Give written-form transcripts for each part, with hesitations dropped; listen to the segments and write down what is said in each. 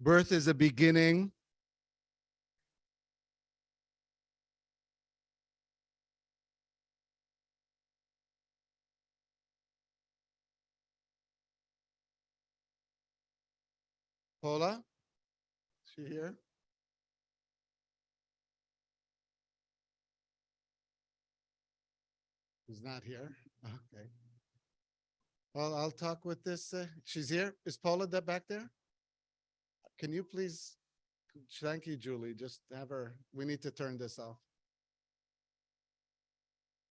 Birth is a beginning. Paula, is she here? She's not here. Okay. Well, I'll talk with this. She's here. Is Paula that back there? Can you please? Thank you, Julie. Just have her. We need to turn this off.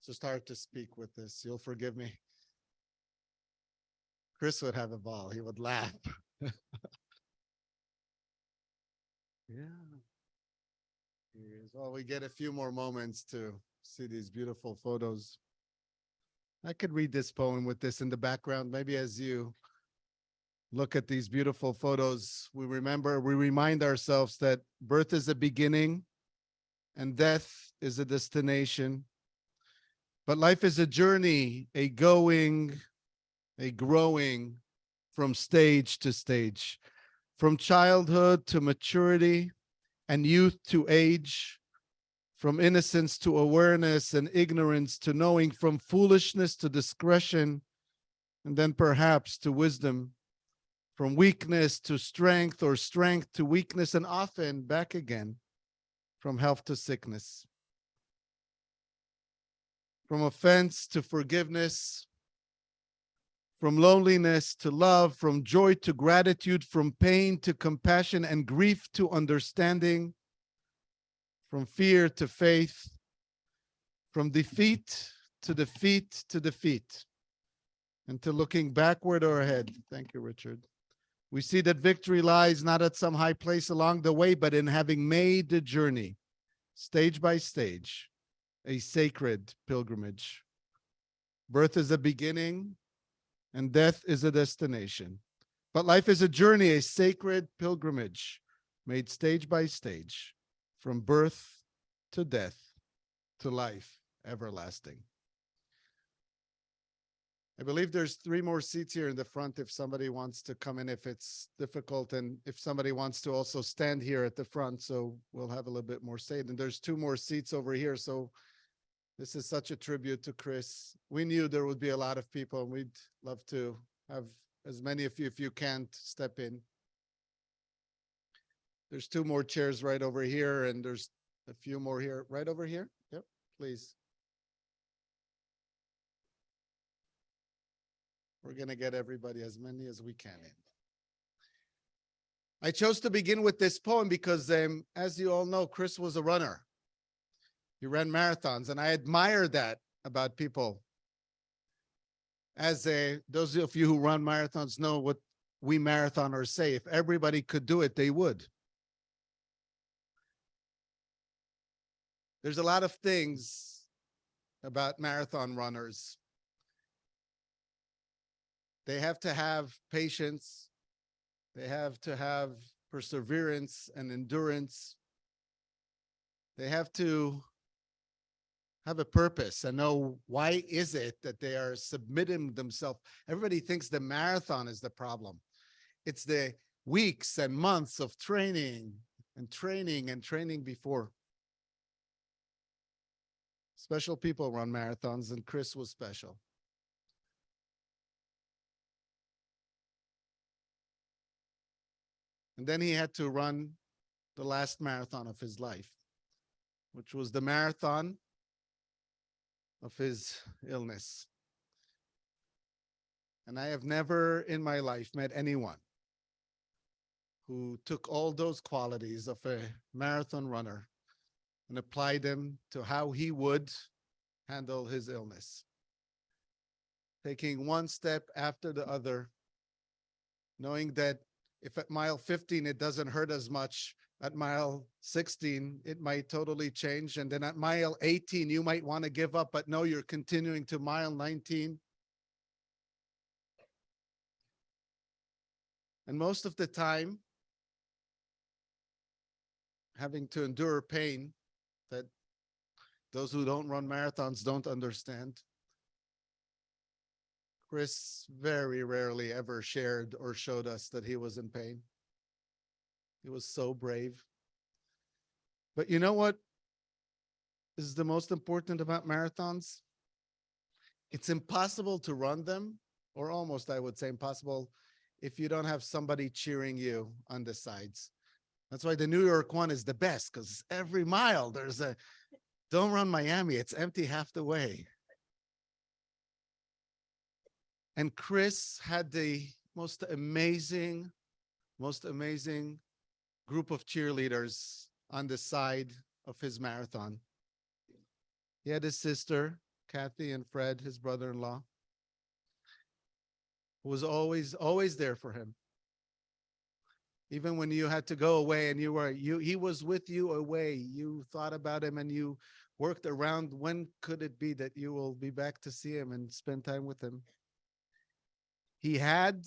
So start to speak with this. You'll forgive me. Chris would have a ball. He would laugh. Yeah. Well, we get a few more moments to see these beautiful photos. I could read this poem with this in the background. Maybe as you look at these beautiful photos, we remind ourselves that birth is a beginning and death is a destination. But life is a journey, a going, a growing from stage to stage, from childhood to maturity and youth to age, from innocence to awareness and ignorance to knowing, from foolishness to discretion, and then perhaps to wisdom, from weakness to strength or strength to weakness, and often back again, from health to sickness, from offense to forgiveness, from loneliness to love, from joy to gratitude, from pain to compassion, and grief to understanding, from fear to faith, from defeat to defeat to defeat, and to looking backward or ahead. Thank you, Richard. We see that victory lies not at some high place along the way, but in having made the journey, stage by stage, a sacred pilgrimage. Birth is a beginning, and death is a destination. But life is a journey, a sacred pilgrimage, made stage by stage, from birth to death to life everlasting. I believe there's 3 more seats here in the front if somebody wants to come in, if it's difficult, and if somebody wants to also stand here at the front, so we'll have a little bit more say. And there's 2 more seats over here, so this is such a tribute to Chris. We knew there would be a lot of people, and we'd love to have as many of you, if you can't, step in. There's 2 more chairs right over here, and there's a few more here, right over here. Yep, please. We're going to get everybody, as many as we can in. I chose to begin with this poem because, as you all know, Chris was a runner. He ran marathons, and I admire that about people. As those of you who run marathons know what we marathoners say. If everybody could do it, they would. There's a lot of things about marathon runners. They have to have patience. They have to have perseverance and endurance. They have to have a purpose and know why is it that they are submitting themselves. Everybody thinks the marathon is the problem. It's the weeks and months of training and training and training before. Special people run marathons, and Chris was special. And then he had to run the last marathon of his life, which was the marathon of his illness. And I have never in my life met anyone who took all those qualities of a marathon runner and applied them to how he would handle his illness. Taking one step after the other, knowing that if at mile 15 it doesn't hurt as much, at mile 16 it might totally change, and then at mile 18 you might want to give up, but no, you're continuing to mile 19. And most of the time, having to endure pain that those who don't run marathons don't understand. Chris very rarely ever shared or showed us that he was in pain. He was so brave. But you know what is the most important about marathons? It's impossible to run them, or almost, I would say, impossible if you don't have somebody cheering you on the sides. That's why the New York one is the best, because every mile there's a don't run Miami, it's empty half the way. And Chris had the most amazing group of cheerleaders on the side of his marathon. He had his sister, Kathy, and Fred, his brother-in-law, who was always there for him. Even when you had to go away and he was with you away, you thought about him and you worked around when could it be that you will be back to see him and spend time with him. He had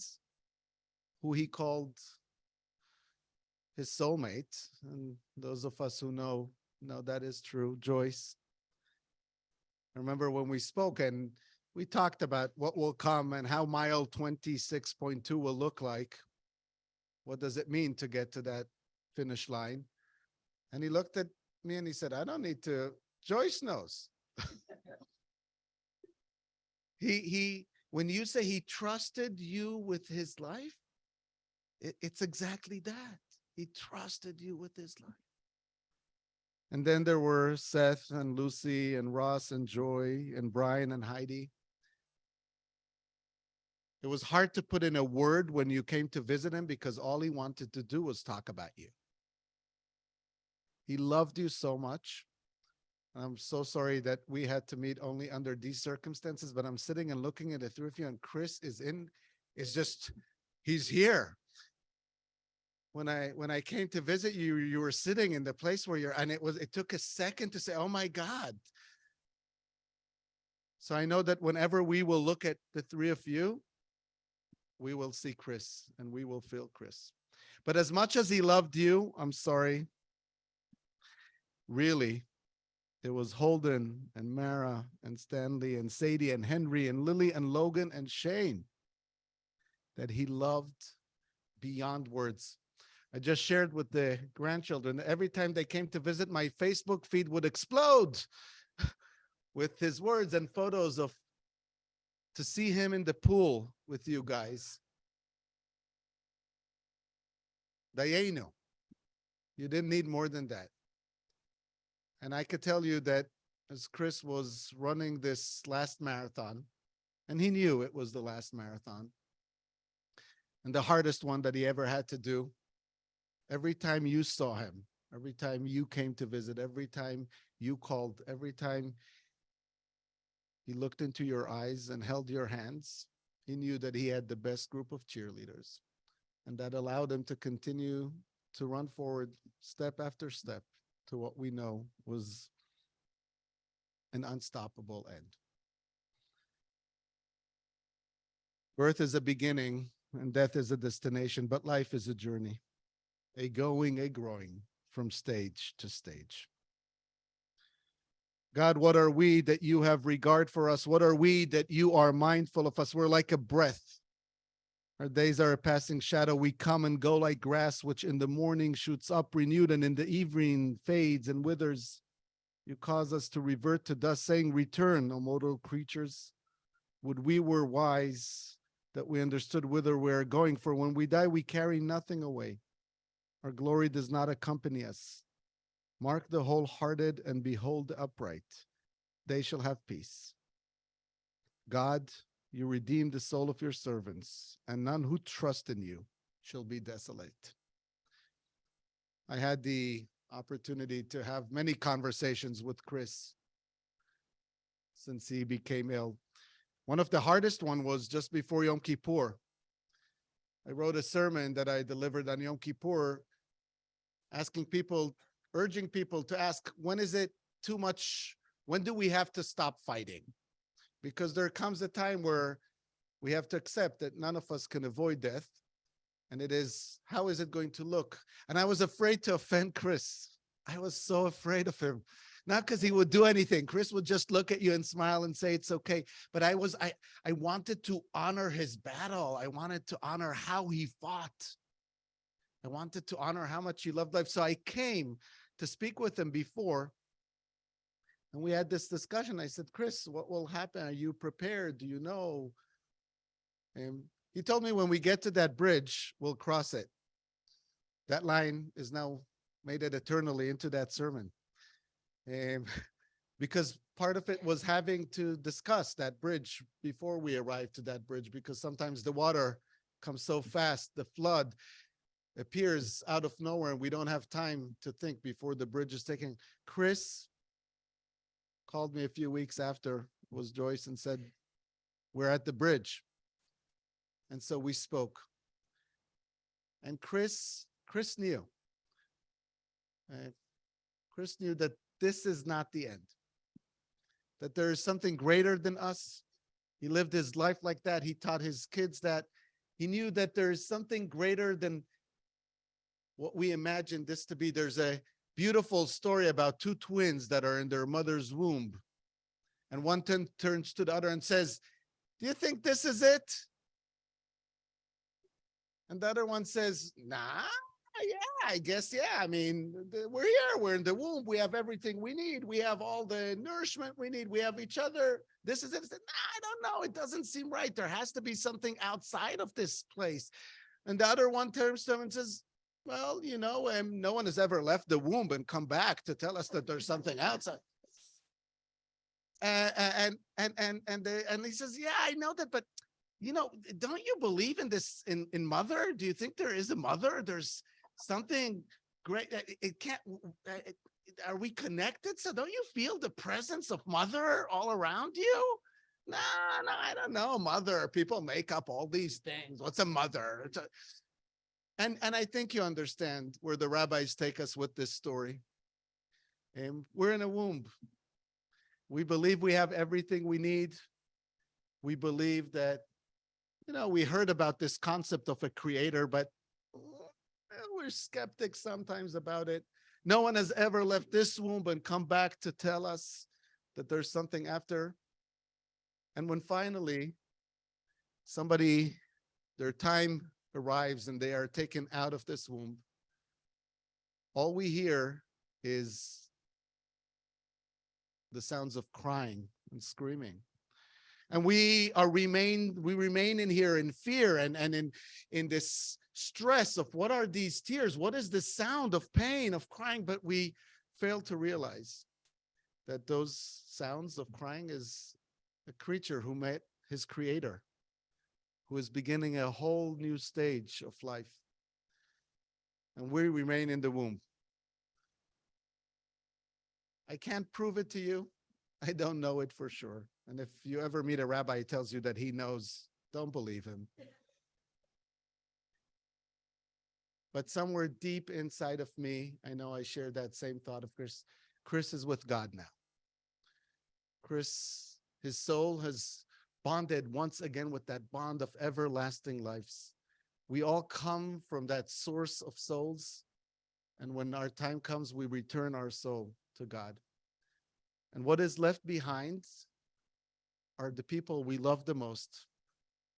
who he called his soulmate, and those of us who know that is true, Joyce. I remember when we spoke and we talked about what will come and how mile 26.2 will look like. What does it mean to get to that finish line? And he looked at me and he said, I don't need to. Joyce knows. He when you say he trusted you with his life, it's exactly that. He trusted you with his life. And then there were Seth and Lucy and Ross and Joy and Brian and Heidi. It was hard to put in a word when you came to visit him because all he wanted to do was talk about you. He loved you so much. I'm so sorry that we had to meet only under these circumstances, but I'm sitting and looking at the three of you, and Chris he's here. When I came to visit you, you were sitting in the place where and it took a second to say, oh my God. So I know that whenever we will look at the three of you, we will see Chris and we will feel Chris. But as much as he loved you, I'm sorry, really, it was Holden and Mara and Stanley and Sadie and Henry and Lily and Logan and Shane that he loved beyond words. I just shared with the grandchildren, every time they came to visit, my Facebook feed would explode with his words and photos of to see him in the pool with you guys. Dayenu. You didn't need more than that. And I could tell you that as Chris was running this last marathon, and he knew it was the last marathon, and the hardest one that he ever had to do, every time you saw him, every time you came to visit, every time you called, every time he looked into your eyes and held your hands, he knew that he had the best group of cheerleaders. And that allowed him to continue to run forward step after step to what we know was an unstoppable end. Birth is a beginning and death is a destination, but life is a journey, a going, a growing from stage to stage. God, what are we that you have regard for us? What are we that you are mindful of us? We're like a breath. Our days are a passing shadow. We come and go like grass, which in the morning shoots up renewed and in the evening fades and withers. You cause us to revert to dust, saying, return, O mortal creatures. Would we were wise that we understood whither we are going, for when we die, we carry nothing away. Our glory does not accompany us. Mark the wholehearted and behold the upright. They shall have peace. God, you redeem the soul of your servants, and none who trust in you shall be desolate. I had the opportunity to have many conversations with Chris since he became ill. One of the hardest one was just before Yom Kippur. I wrote a sermon that I delivered on Yom Kippur, urging people to ask, when is it too much? When do we have to stop fighting? Because there comes a time where we have to accept that none of us can avoid death. And it is, how is it going to look? And I was afraid to offend Chris. I was so afraid of him. Not because he would do anything. Chris would just look at you and smile and say, it's okay. But I wanted to honor his battle. I wanted to honor how he fought. I wanted to honor how much he loved life. So I came to speak with him before. And we had this discussion. I said, Chris, what will happen? Are you prepared? Do you know? And he told me when we get to that bridge, we'll cross it. That line is now made it eternally into that sermon. And because part of it was having to discuss that bridge before we arrived to that bridge, because sometimes the water comes so fast, the flood appears out of nowhere, and we don't have time to think before the bridge is taken. Chris called me a few weeks after, it was Joyce, and said, we're at the bridge. And so we spoke. And Chris knew. Chris knew that this is not the end, that there is something greater than us. He lived his life like that. He taught his kids that. He knew that there is something greater than what we imagine this to be. There's a beautiful story about two twins that are in their mother's womb. And one turns to the other and says, do you think this is it? And the other one says, nah, yeah, I guess, yeah. I mean, we're here, we're in the womb. We have everything we need. We have all the nourishment we need. We have each other. This is it. Nah, I don't know. It doesn't seem right. There has to be something outside of this place. And the other one turns to him and says, well, no one has ever left the womb and come back to tell us that there's something outside. And he says, yeah, I know that, but don't you believe in this, in mother? Do you think there is a mother? There's something great. It can't, are we connected? So don't you feel the presence of mother all around you? No, I don't know. Mother, people make up all these things. What's a mother? And I think you understand where the rabbis take us with this story. And we're in a womb. We believe we have everything we need. We believe that, we heard about this concept of a creator, but we're skeptics sometimes about it. No one has ever left this womb and come back to tell us that there's something after. And when finally their time arrives and they are taken out of this womb, all we hear is the sounds of crying and screaming. And we remain in here in fear and in this stress of what are these tears? What is the sound of pain, of crying? But we fail to realize that those sounds of crying is a creature who met his creator, who is beginning a whole new stage of life. And we remain in the womb. I can't prove it to you. I don't know it for sure. And if you ever meet a rabbi who tells you that he knows, don't believe him. But somewhere deep inside of me, I know I share that same thought of Chris. Chris is with God now. Chris, his soul has bonded once again with that bond of everlasting lives. We all come from that source of souls. And when our time comes, we return our soul to God. And what is left behind are the people we love the most,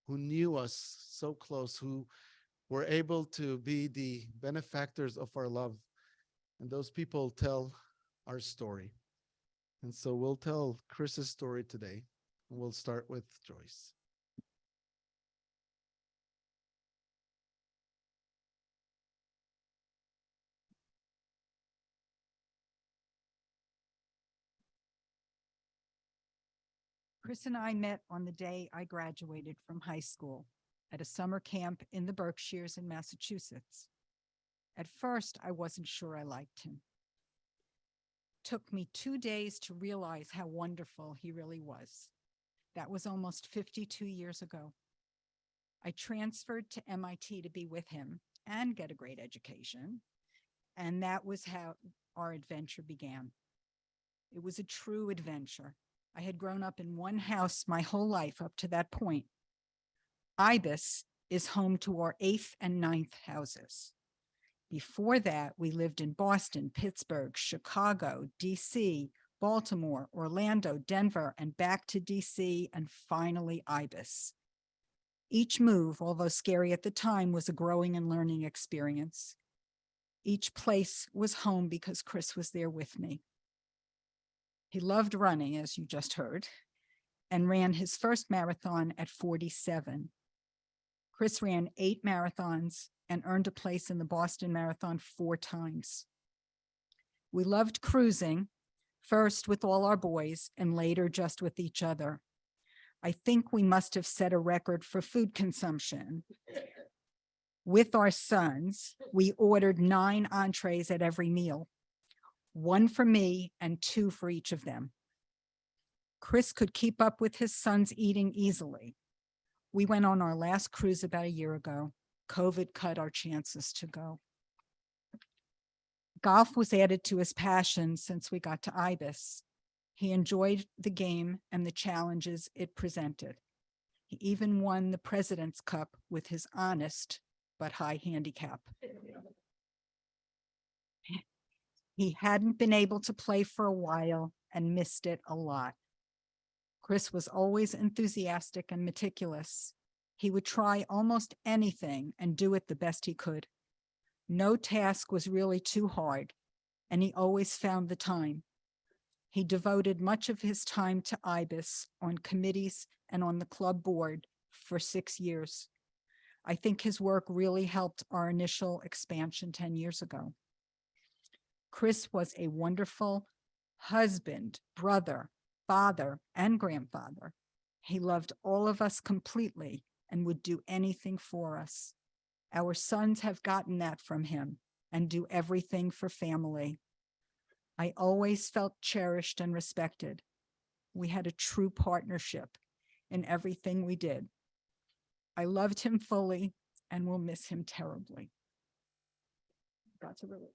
who knew us so close, who were able to be the benefactors of our love. And those people tell our story. And so we'll tell Chris's story today. And we'll start with Joyce. Chris and I met on the day I graduated from high school at a summer camp in the Berkshires in Massachusetts. At first, I wasn't sure I liked him. It took me 2 days to realize how wonderful he really was. That was almost 52 years ago. I transferred to MIT to be with him and get a great education. And that was how our adventure began. It was a true adventure. I had grown up in one house my whole life up to that point. Ibis is home to our 8th and 9th houses. Before that, we lived in Boston, Pittsburgh, Chicago, DC, Baltimore, Orlando, Denver, and back to DC, and finally Ibis. Each move, although scary at the time, was a growing and learning experience. Each place was home because Chris was there with me. He loved running, as you just heard, and ran his first marathon at 47. Chris ran 8 marathons and earned a place in the Boston Marathon 4 times. We loved cruising, first with all our boys and later just with each other. I think we must have set a record for food consumption. With our sons, we ordered 9 entrees at every meal, 1 for me and 2 for each of them. Chris could keep up with his sons eating easily. We went on our last cruise about a year ago. COVID cut our chances to go. Golf was added to his passion since we got to IBIS. He enjoyed the game and the challenges it presented. He even won the President's Cup with his honest but high handicap. He hadn't been able to play for a while and missed it a lot. Chris was always enthusiastic and meticulous. He would try almost anything and do it the best he could. No task was really too hard, and he always found the time. He devoted much of his time to IBIS on committees and on the club board for 6 years. I think his work really helped our initial expansion 10 years ago. Chris was a wonderful husband, brother, father, and grandfather. He loved all of us completely and would do anything for us. Our sons have gotten that from him and do everything for family. I always felt cherished and respected. We had a true partnership in everything we did. I loved him fully and will miss him terribly. Got to really.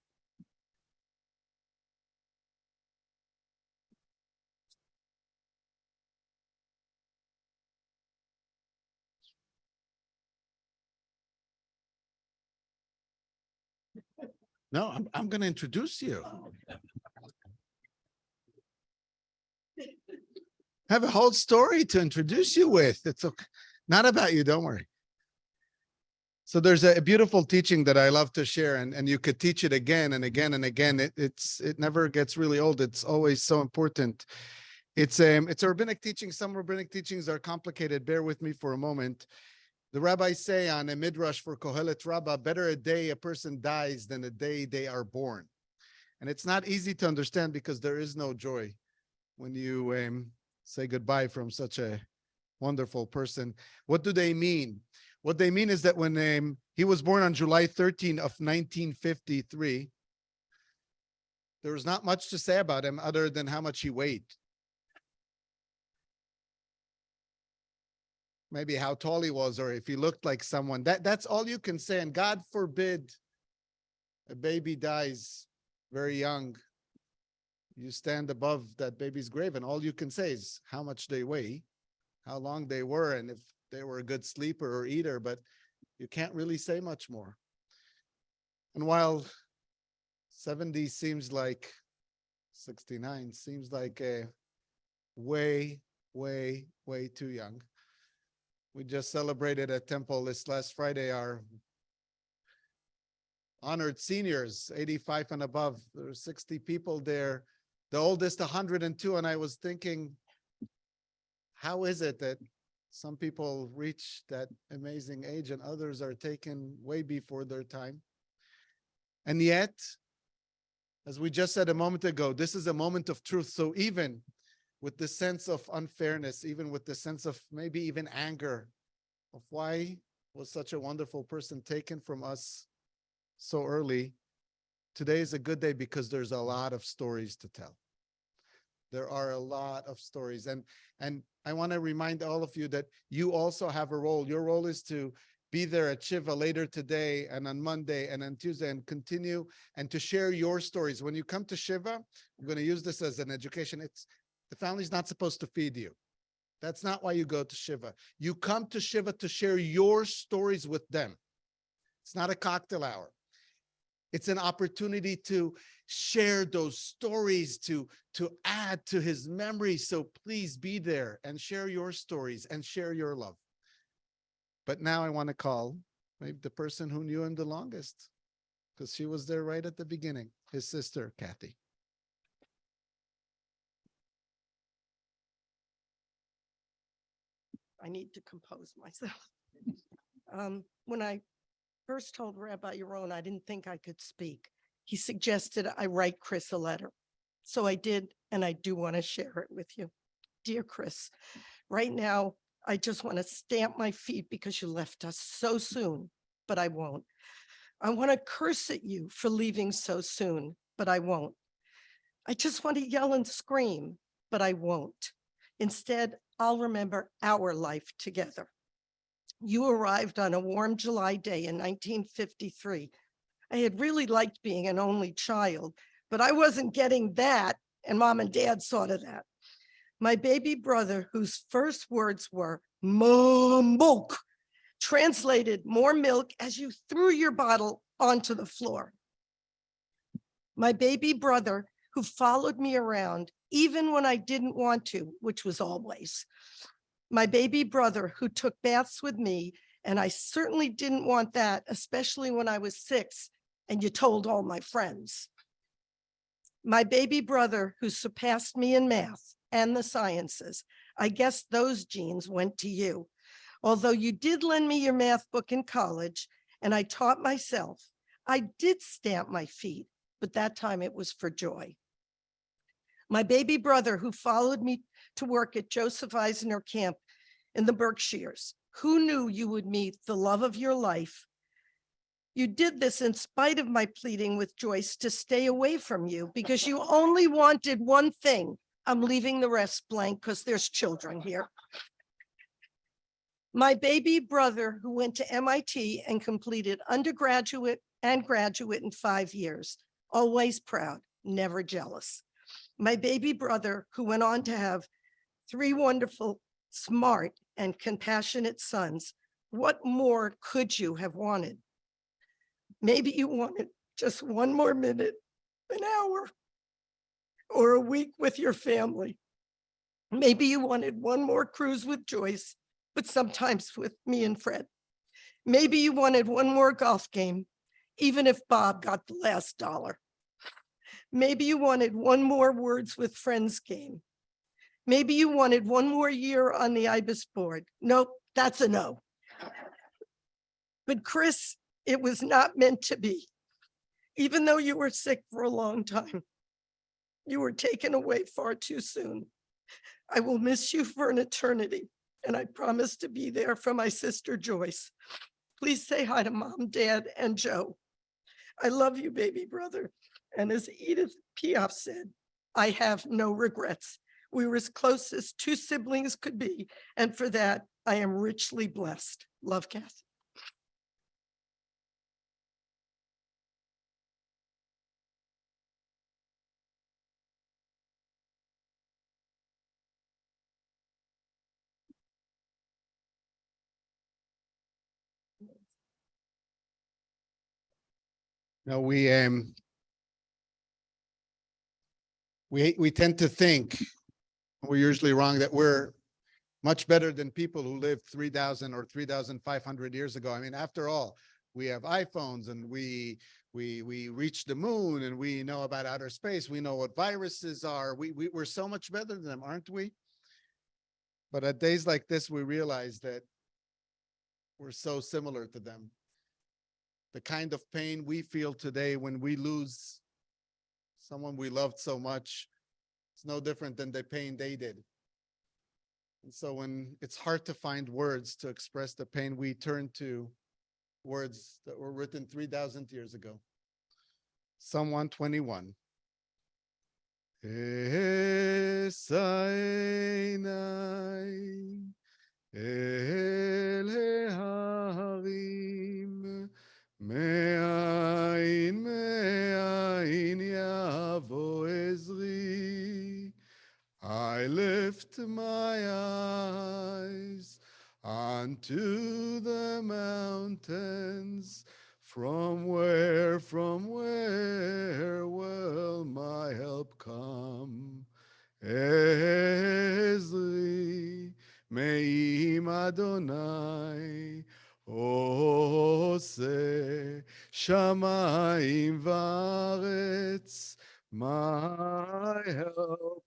No, I'm going to introduce you. I have a whole story to introduce you with. It's okay. Not about you, don't worry. So there's a beautiful teaching that I love to share, and you could teach it again and again and again. It never gets really old. It's always so important. It's a rabbinic teaching. Some rabbinic teachings are complicated. Bear with me for a moment. The rabbis say on a midrash for Kohelet Rabbah, better a day a person dies than a day they are born. And it's not easy to understand because there is no joy when you say goodbye from such a wonderful person. What do they mean? What they mean is that when he was born on July 13 of 1953, there was not much to say about him other than how much he weighed. Maybe how tall he was, or if he looked like someone. That's all you can say. And God forbid a baby dies very young. You stand above that baby's grave, and all you can say is how much they weigh, how long they were, and if they were a good sleeper or eater, but you can't really say much more. And while 70 seems like 69, seems like a way, way, way too young. We just celebrated at Temple this last Friday our honored seniors, 85 and above. There were 60 people there, the oldest 102. And I was thinking, how is it that some people reach that amazing age and others are taken way before their time? And yet, as we just said a moment ago, this is a moment of truth. So even with the sense of unfairness, even with the sense of maybe even anger of why was such a wonderful person taken from us so early, today is a good day because there's a lot of stories to tell. There are a lot of stories. And I want to remind all of you that you also have a role. Your role is to be there at Shiva later today and on Monday and on Tuesday and continue and to share your stories. When you come to Shiva, I'm going to use this as an education. The family's not supposed to feed you. That's not why you go to Shiva. You come to Shiva to share your stories with them. It's not a cocktail hour. It's an opportunity to share those stories, to add to his memory. So please be there and share your stories and share your love. But now I want to call maybe the person who knew him the longest, because she was there right at the beginning, his sister, Kathy. I need to compose myself. When I first told Rabbi Yaron I didn't think I could speak, he suggested I write Chris a letter. So I did, and I do want to share it with you. Dear Chris, right now, I just want to stamp my feet because you left us so soon, but I won't. I want to curse at you for leaving so soon, but I won't. I just want to yell and scream, but I won't. Instead, I'll remember our life together. You arrived on a warm July day in 1953. I had really liked being an only child, but I wasn't getting that, and Mom and Dad saw to that. My baby brother, whose first words were "more milk," translated "more milk" as you threw your bottle onto the floor. My baby brother, who followed me around even when I didn't want to, which was always. My baby brother, who took baths with me, and I certainly didn't want that, especially when I was 6 and you told all my friends. My baby brother, who surpassed me in math and the sciences. I guess those genes went to you. Although you did lend me your math book in college and I taught myself, I did stamp my feet, but that time it was for joy. My baby brother, who followed me to work at Joseph Eisner Camp in the Berkshires. Who knew you would meet the love of your life? You did this in spite of my pleading with Joyce to stay away from you because you only wanted one thing. I'm leaving the rest blank because there's children here. My baby brother, who went to MIT and completed undergraduate and graduate in 5 years, always proud, never jealous. My baby brother, who went on to have 3 wonderful, smart, and compassionate sons. What more could you have wanted? Maybe you wanted just one more minute, an hour, or a week with your family. Maybe you wanted one more cruise with Joyce, but sometimes with me and Fred. Maybe you wanted one more golf game, even if Bob got the last dollar. Maybe you wanted one more words with friends game. Maybe you wanted one more year on the IBIS board. Nope, that's a no. But Chris, it was not meant to be. Even though you were sick for a long time, you were taken away far too soon. I will miss you for an eternity, and I promise to be there for my sister Joyce. Please say hi to Mom, Dad, and Joe. I love you, baby brother. And as Edith Piaf said, I have no regrets. We were as close as 2 siblings could be, and for that, I am richly blessed. Love, Kathy. No, we tend to think, we're usually wrong, that we're much better than people who lived 3,000 or 3,500 years ago. I mean, after all, we have iPhones and we reach the moon and we know about outer space. We know what viruses are. We're so much better than them, aren't we? But at days like this, we realize that we're so similar to them. The kind of pain we feel today when we lose someone we loved so much, it's no different than the pain they did. And so when it's hard to find words to express the pain, we turn to words that were written 3,000 years ago. Psalm 121. Esaenai el harim me'ain yavo ezri. I lift my eyes unto the mountains. From where will my help come? Ezri me'im Adonai, עושה שמיים וארץ. My help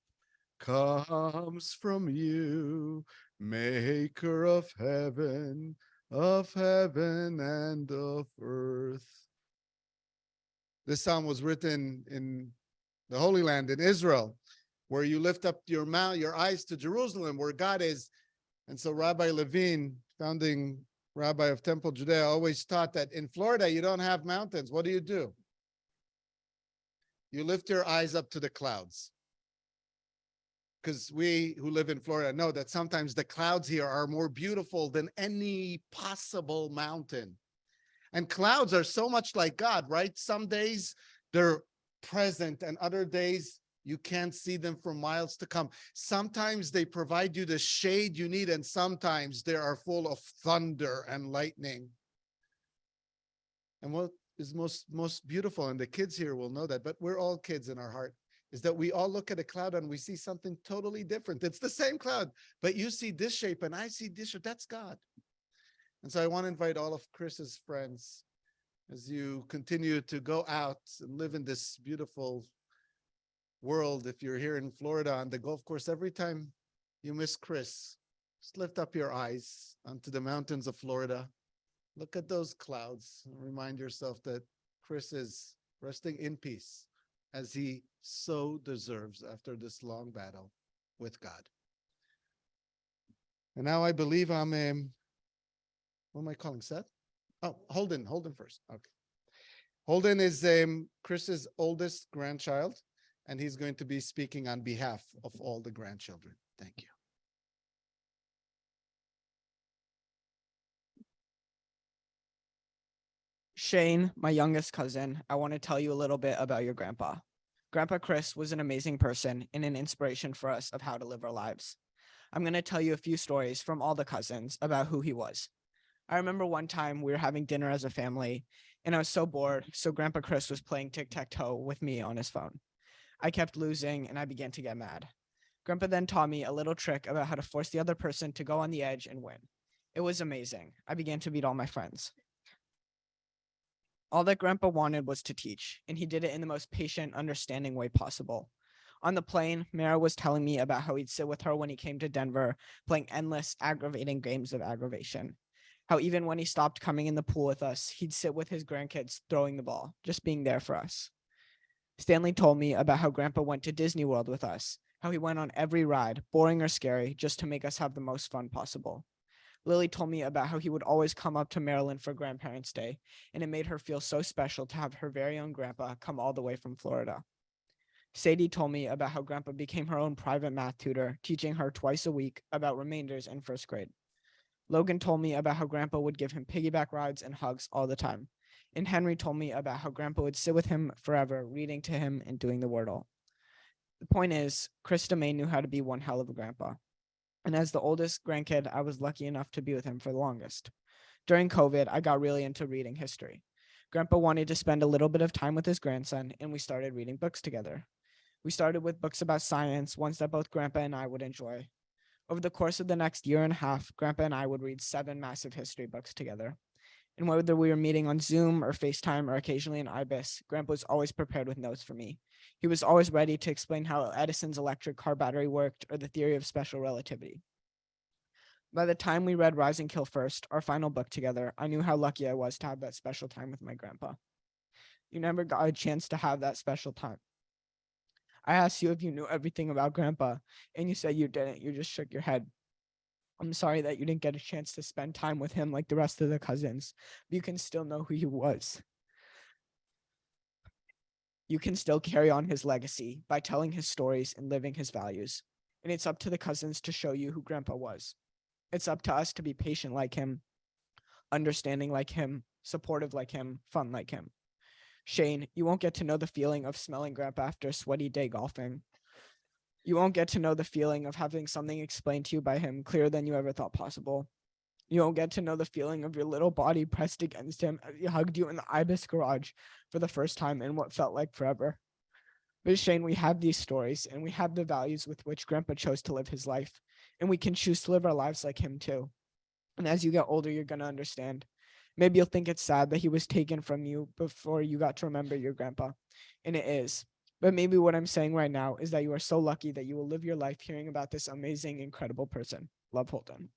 comes from you, maker of heaven and of earth. This psalm was written in the Holy Land in Israel, where you lift up your eyes to Jerusalem, where God is. And so Rabbi Levine, founding rabbi of Temple Judea, always taught that in Florida, you don't have mountains. What do? You lift your eyes up to the clouds. Because we who live in Florida know that sometimes the clouds here are more beautiful than any possible mountain. And clouds are so much like God, right? Some days they're present, and other days you can't see them for miles to come. Sometimes they provide you the shade you need, and sometimes they are full of thunder and lightning. And what is most beautiful, and the kids here will know that, but we're all kids in our heart, is that we all look at a cloud and we see something totally different. It's the same cloud, but you see this shape and I see this shape. That's God. And so I want to invite all of Chris's friends, as you continue to go out and live in this beautiful world. If you're here in Florida on the golf course, every time you miss Chris, just lift up your eyes onto the mountains of Florida. Look at those clouds and remind yourself that Chris is resting in peace, as he so deserves after this long battle with God. And now I believe I'm, what am I calling, Seth? Oh, Holden first. Okay. Holden is Chris's oldest grandchild, and he's going to be speaking on behalf of all the grandchildren. Thank you. Shane, my youngest cousin, I want to tell you a little bit about your grandpa. Grandpa Chris was an amazing person and an inspiration for us of how to live our lives. I'm going to tell you a few stories from all the cousins about who he was. I remember one time we were having dinner as a family, and I was so bored, so Grandpa Chris was playing tic-tac-toe with me on his phone. I kept losing, and I began to get mad. Grandpa then taught me a little trick about how to force the other person to go on the edge and win. It was amazing. I began to beat all my friends. All that Grandpa wanted was to teach, and he did it in the most patient, understanding way possible. On the plane, Mara was telling me about how he'd sit with her when he came to Denver, playing endless, aggravating games of aggravation. How even when he stopped coming in the pool with us, he'd sit with his grandkids throwing the ball, just being there for us. Stanley told me about how Grandpa went to Disney World with us, how he went on every ride, boring or scary, just to make us have the most fun possible. Lily told me about how he would always come up to Maryland for Grandparents' Day, and it made her feel so special to have her very own grandpa come all the way from Florida. Sadie told me about how Grandpa became her own private math tutor, teaching her twice a week about remainders in first grade. Logan told me about how Grandpa would give him piggyback rides and hugs all the time. And Henry told me about how Grandpa would sit with him forever, reading to him and doing the Wordle. The point is, Chris Demain knew how to be one hell of a grandpa. And as the oldest grandkid, I was lucky enough to be with him for the longest. During COVID, I got really into reading history. Grandpa wanted to spend a little bit of time with his grandson, and we started reading books together. We started with books about science, ones that both Grandpa and I would enjoy. Over the course of the next year and a half, Grandpa and I would read 7 massive history books together. And whether we were meeting on Zoom or FaceTime or occasionally in IBIS, Grandpa was always prepared with notes for me. He was always ready to explain how Edison's electric car battery worked or the theory of special relativity. By the time we read Rise and Kill First, our final book together, I knew how lucky I was to have that special time with my grandpa. You never got a chance to have that special time. I asked you if you knew everything about Grandpa, and you said you didn't. You just shook your head. I'm sorry that you didn't get a chance to spend time with him like the rest of the cousins, but you can still know who he was. You can still carry on his legacy by telling his stories and living his values. And it's up to the cousins to show you who Grandpa was. It's up to us to be patient like him, understanding like him, supportive like him, fun like him. Shane, you won't get to know the feeling of smelling Grandpa after a sweaty day golfing. You won't get to know the feeling of having something explained to you by him clearer than you ever thought possible. You won't get to know the feeling of your little body pressed against him as he hugged you in the IBIS garage for the first time in what felt like forever. But Shane, we have these stories and we have the values with which Grandpa chose to live his life, and we can choose to live our lives like him too. And as you get older, you're going to understand. Maybe you'll think it's sad that he was taken from you before you got to remember your grandpa. And it is. But maybe what I'm saying right now is that you are so lucky that you will live your life hearing about this amazing, incredible person. Love, Holden.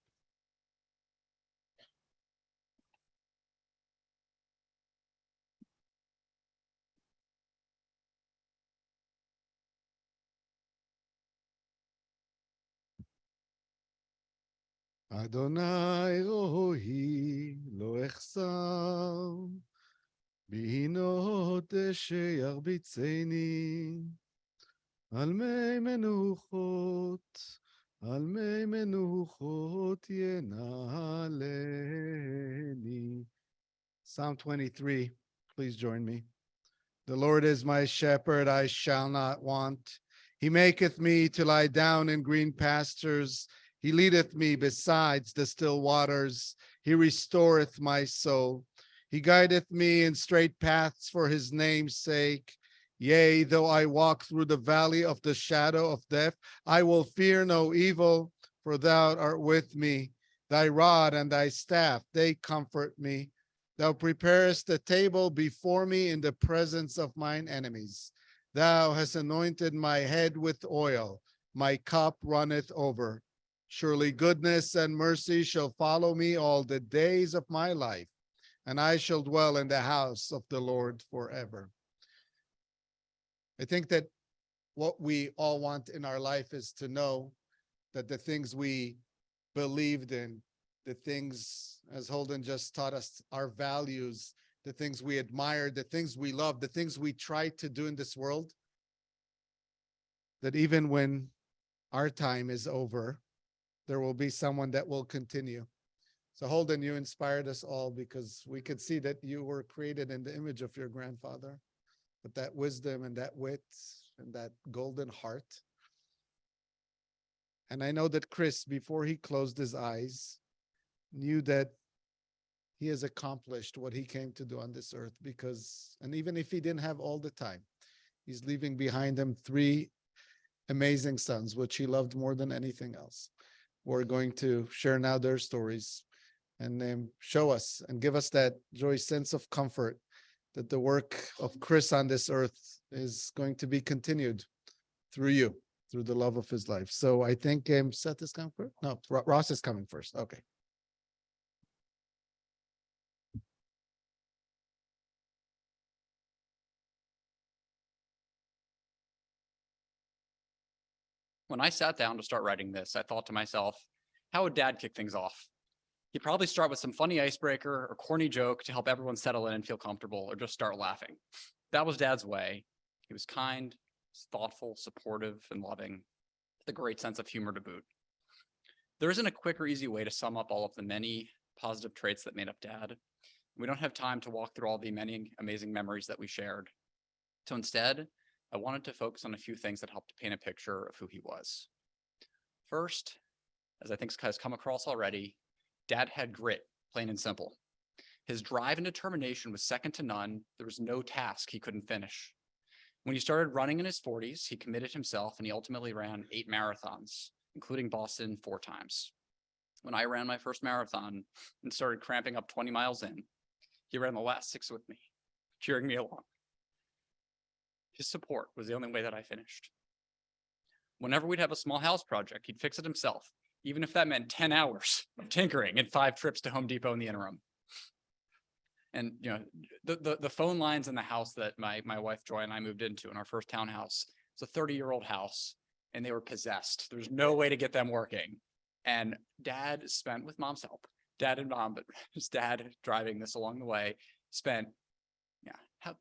Adonai Elohi lo echsar, bihinot שירביצני, על מי מנוחות, על מי מנוחות ינעלני. Psalm 23, please join me. The Lord is my shepherd, I shall not want. He maketh me to lie down in green pastures. He leadeth me besides the still waters. He restoreth my soul. He guideth me in straight paths for his name's sake. Yea, though I walk through the valley of the shadow of death, I will fear no evil, for thou art with me. Thy rod and thy staff, they comfort me. Thou preparest a table before me in the presence of mine enemies. Thou hast anointed my head with oil. My cup runneth over. Surely goodness and mercy shall follow me all the days of my life, and I shall dwell in the house of the Lord forever. I think that what we all want in our life is to know that the things we believed in, the things, as Holden just taught us, our values, the things we admire, the things we love, the things we try to do in this world, that even when our time is over, there will be someone that will continue. So Holden, you inspired us all because we could see that you were created in the image of your grandfather, with that wisdom and that wit and that golden heart. And I know that Chris, before he closed his eyes, knew that he has accomplished what he came to do on this earth because, and even if he didn't have all the time, he's leaving behind him 3 amazing sons, which he loved more than anything else. We're going to share now their stories and show us and give us that joy, sense of comfort that the work of Chris on this earth is going to be continued through you, through the love of his life. So I think Seth is coming first. No, Ross is coming first. Okay. When I sat down to start writing this, I thought to myself, how would Dad kick things off? He'd probably start with some funny icebreaker or corny joke to help everyone settle in and feel comfortable, or just start laughing. That was Dad's way. He was kind, thoughtful, supportive, and loving, with a great sense of humor to boot. There isn't a quick or easy way to sum up all of the many positive traits that made up Dad. We don't have time to walk through all the many amazing memories that we shared. So instead, I wanted to focus on a few things that helped paint a picture of who he was. First, as I think has come across already, Dad had grit, plain and simple. His drive and determination was second to none. There was no task he couldn't finish. When he started running in his 40s, he committed himself and he ultimately ran 8 marathons, including Boston 4 times. When I ran my first marathon and started cramping up 20 miles in, he ran the last 6 with me, cheering me along. His support was the only way that I finished. Whenever we'd have a small house project, he'd fix it himself, even if that meant 10 hours of tinkering and 5 trips to Home Depot in the interim. And you know, the phone lines in the house that my wife Joy and I moved into in our first townhouse, it's a 30-year-old house, and they were possessed. There's no way to get them working. And Dad spent, with Mom's help, Dad and Mom, but his dad driving this along the way, spent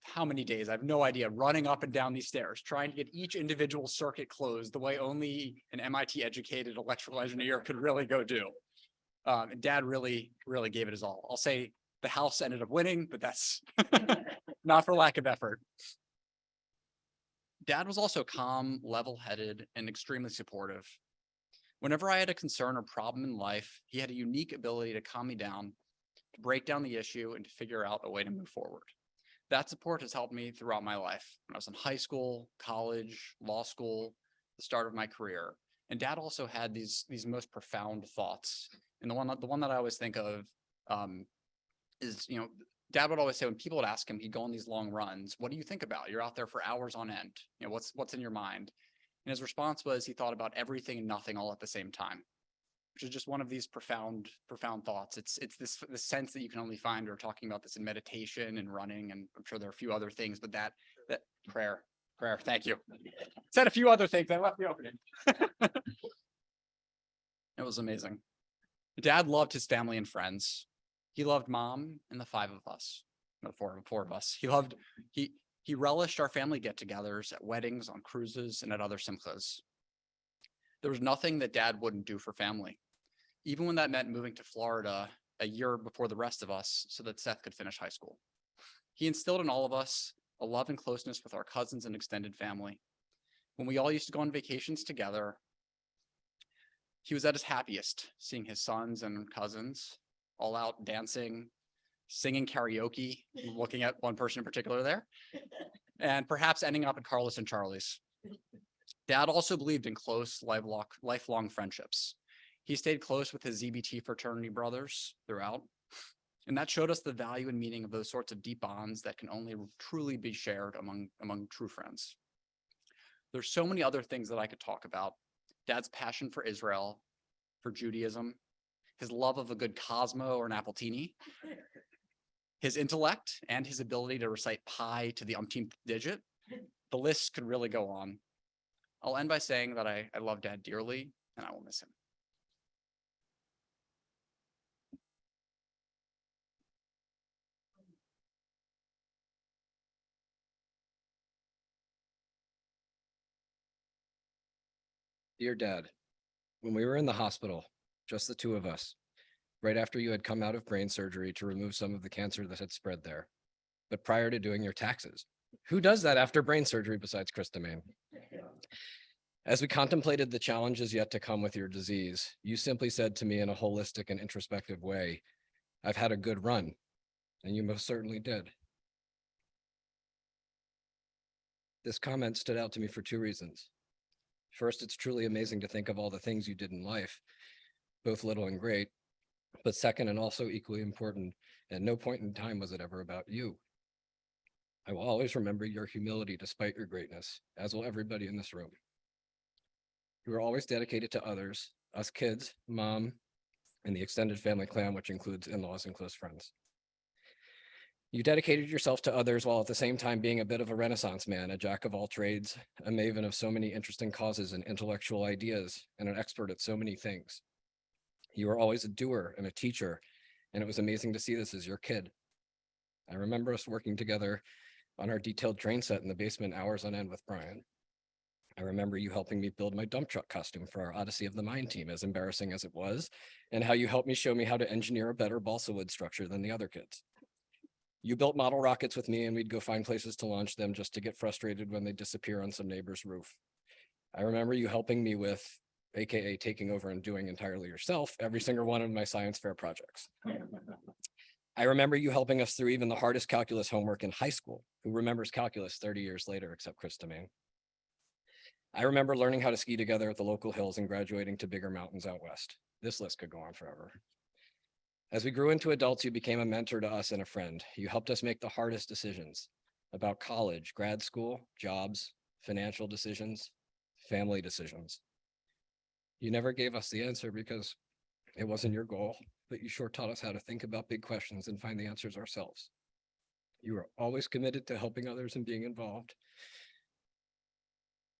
how many days? I have no idea, running up and down these stairs, trying to get each individual circuit closed the way only an MIT-educated electrical engineer could really go do. And Dad really gave it his all. I'll say the house ended up winning, but that's not for lack of effort. Dad was also calm, level-headed, and extremely supportive. Whenever I had a concern or problem in life, he had a unique ability to calm me down, to break down the issue, and to figure out a way to move forward. That support has helped me throughout my life. When I was in high school, college, law school, the start of my career. And Dad also had these most profound thoughts. And the one that I always think of is, dad would always say when people would ask him, he'd go on these long runs. What do you think about? You're out there for hours on end. What's in your mind? And his response was he thought about everything and nothing all at the same time, which is just one of these profound thoughts. It's this sense that you can only find. We're talking about this in meditation and running, and I'm sure there are a few other things, but that prayer. Thank you. Said a few other things. I left the opening. It was amazing. Dad loved his family and friends. He loved mom and the five of us, the four of us. He relished our family get-togethers at weddings, on cruises, and at other simchas. There was nothing that dad wouldn't do for family, even when that meant moving to Florida a year before the rest of us so that Seth could finish high school. He instilled in all of us a love and closeness with our cousins and extended family. When we all used to go on vacations together, he was at his happiest, seeing his sons and cousins all out dancing, singing karaoke, looking at one person in particular there, and perhaps ending up at Carlos and Charlie's. Dad also believed in close, lifelong friendships. He stayed close with his ZBT fraternity brothers throughout, and that showed us the value and meaning of those sorts of deep bonds that can only truly be shared among true friends. There's so many other things that I could talk about. Dad's passion for Israel, for Judaism, his love of a good Cosmo or an Appletini, his intellect and his ability to recite pi to the umpteenth digit. The list could really go on. I'll end by saying that I love Dad dearly and I will miss him. Dear Dad, when we were in the hospital, just the two of us, right after you had come out of brain surgery to remove some of the cancer that had spread there, but prior to doing your taxes. Who does that after brain surgery besides Chris Demain? As we contemplated the challenges yet to come with your disease, you simply said to me in a holistic and introspective way, I've had a good run, and you most certainly did. This comment stood out to me for two reasons. First, it's truly amazing to think of all the things you did in life, both little and great. But second, and also equally important, at no point in time was it ever about you. I will always remember your humility despite your greatness, as will everybody in this room. You were always dedicated to others, us kids, mom, and the extended family clan, which includes in-laws and close friends. You dedicated yourself to others while at the same time being a bit of a Renaissance man, a jack of all trades, a maven of so many interesting causes and intellectual ideas, and an expert at so many things. You were always a doer and a teacher, and it was amazing to see this as your kid. I remember us working together on our detailed train set in the basement hours on end with Brian. I remember you helping me build my dump truck costume for our Odyssey of the Mind team, as embarrassing as it was, and how you helped me show me how to engineer a better balsa wood structure than the other kids. You built model rockets with me, and we'd go find places to launch them just to get frustrated when they disappear on some neighbor's roof. I remember you helping me with, AKA taking over and doing entirely yourself, every single one of my science fair projects. I remember you helping us through even the hardest calculus homework in high school. Who remembers calculus 30 years later, except Chris Demain? I remember learning how to ski together at the local hills and graduating to bigger mountains out west. This list could go on forever. As we grew into adults, you became a mentor to us and a friend. You helped us make the hardest decisions about college, grad school, jobs, financial decisions, family decisions. You never gave us the answer because it wasn't your goal, but you sure taught us how to think about big questions and find the answers ourselves. You were always committed to helping others and being involved.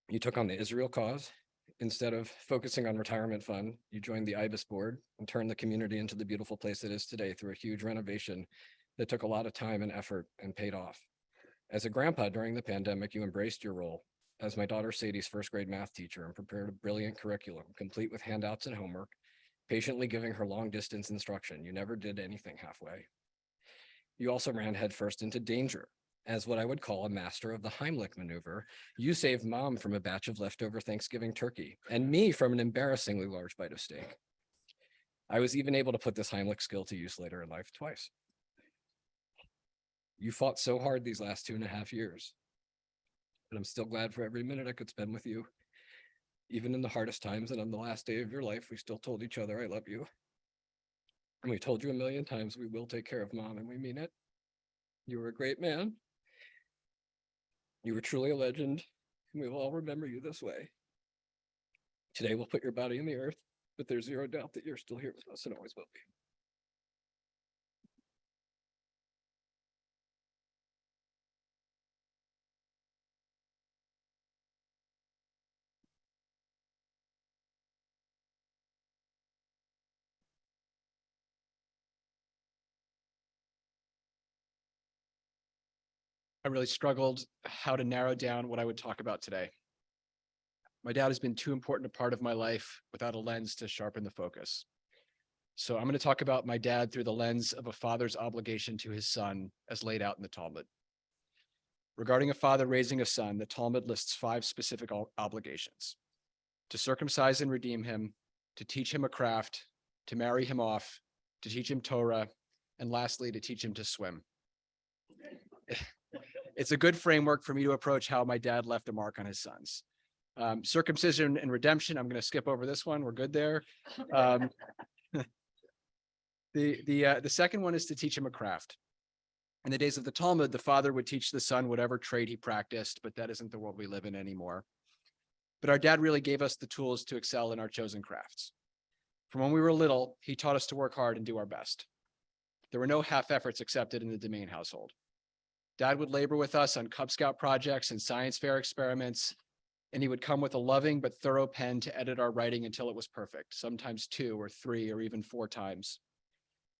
You took on the Israel cause. Instead of focusing on retirement fund, you joined the IBIS board and turned the community into the beautiful place it is today through a huge renovation that took a lot of time and effort and paid off. As a grandpa during the pandemic, you embraced your role as my daughter Sadie's first grade math teacher and prepared a brilliant curriculum, complete with handouts and homework, patiently giving her long distance instruction. You never did anything halfway. You also ran headfirst into danger. As what I would call a master of the Heimlich maneuver, you saved mom from a batch of leftover Thanksgiving turkey and me from an embarrassingly large bite of steak. I was even able to put this Heimlich skill to use later in life twice. You fought so hard these last 2.5 years, but I'm still glad for every minute I could spend with you. Even in the hardest times and on the last day of your life, we still told each other, I love you. And we told you a million times, we will take care of mom, and we mean it. You were a great man. You were truly a legend, and we will all remember you this way. Today, we'll put your body in the earth, but there's zero doubt that you're still here with us and always will be. I really struggled how to narrow down what I would talk about today. My dad has been too important a part of my life without a lens to sharpen the focus. So I'm going to talk about my dad through the lens of a father's obligation to his son as laid out in the Talmud. Regarding a father raising a son, the Talmud lists 5 specific obligations: to circumcise and redeem him, to teach him a craft, to marry him off, to teach him Torah, and lastly, to teach him to swim. It's a good framework for me to approach how my dad left a mark on his sons. Circumcision and redemption, I'm going to skip over this one. We're good there. The second one is to teach him a craft. In the days of the Talmud, the father would teach the son whatever trade he practiced, but that isn't the world we live in anymore. But our dad really gave us the tools to excel in our chosen crafts. From when we were little, he taught us to work hard and do our best. There were no half efforts accepted in the Demain household. Dad would labor with us on Cub Scout projects and science fair experiments, and he would come with a loving but thorough pen to edit our writing until it was perfect, sometimes 2 or 3 or even 4 times.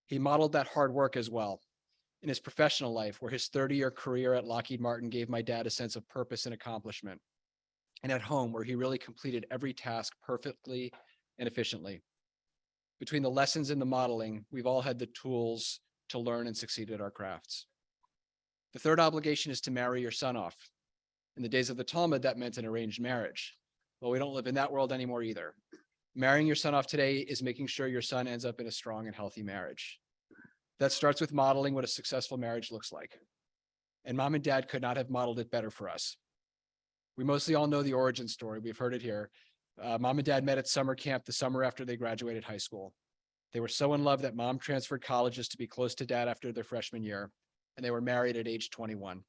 He modeled that hard work as well in his professional life, where his 30-year career at Lockheed Martin gave my dad a sense of purpose and accomplishment, and at home, where he really completed every task perfectly and efficiently. Between the lessons and the modeling, we've all had the tools to learn and succeed at our crafts. The third obligation is to marry your son off. In the days of the Talmud, that meant an arranged marriage. Well, we don't live in that world anymore either. Marrying your son off today is making sure your son ends up in a strong and healthy marriage. That starts with modeling what a successful marriage looks like. And mom and dad could not have modeled it better for us. We mostly all know the origin story. We've heard it here. Mom and dad met at summer camp the summer after they graduated high school. They were so in love that mom transferred colleges to be close to dad after their freshman year, and they were married at age 21.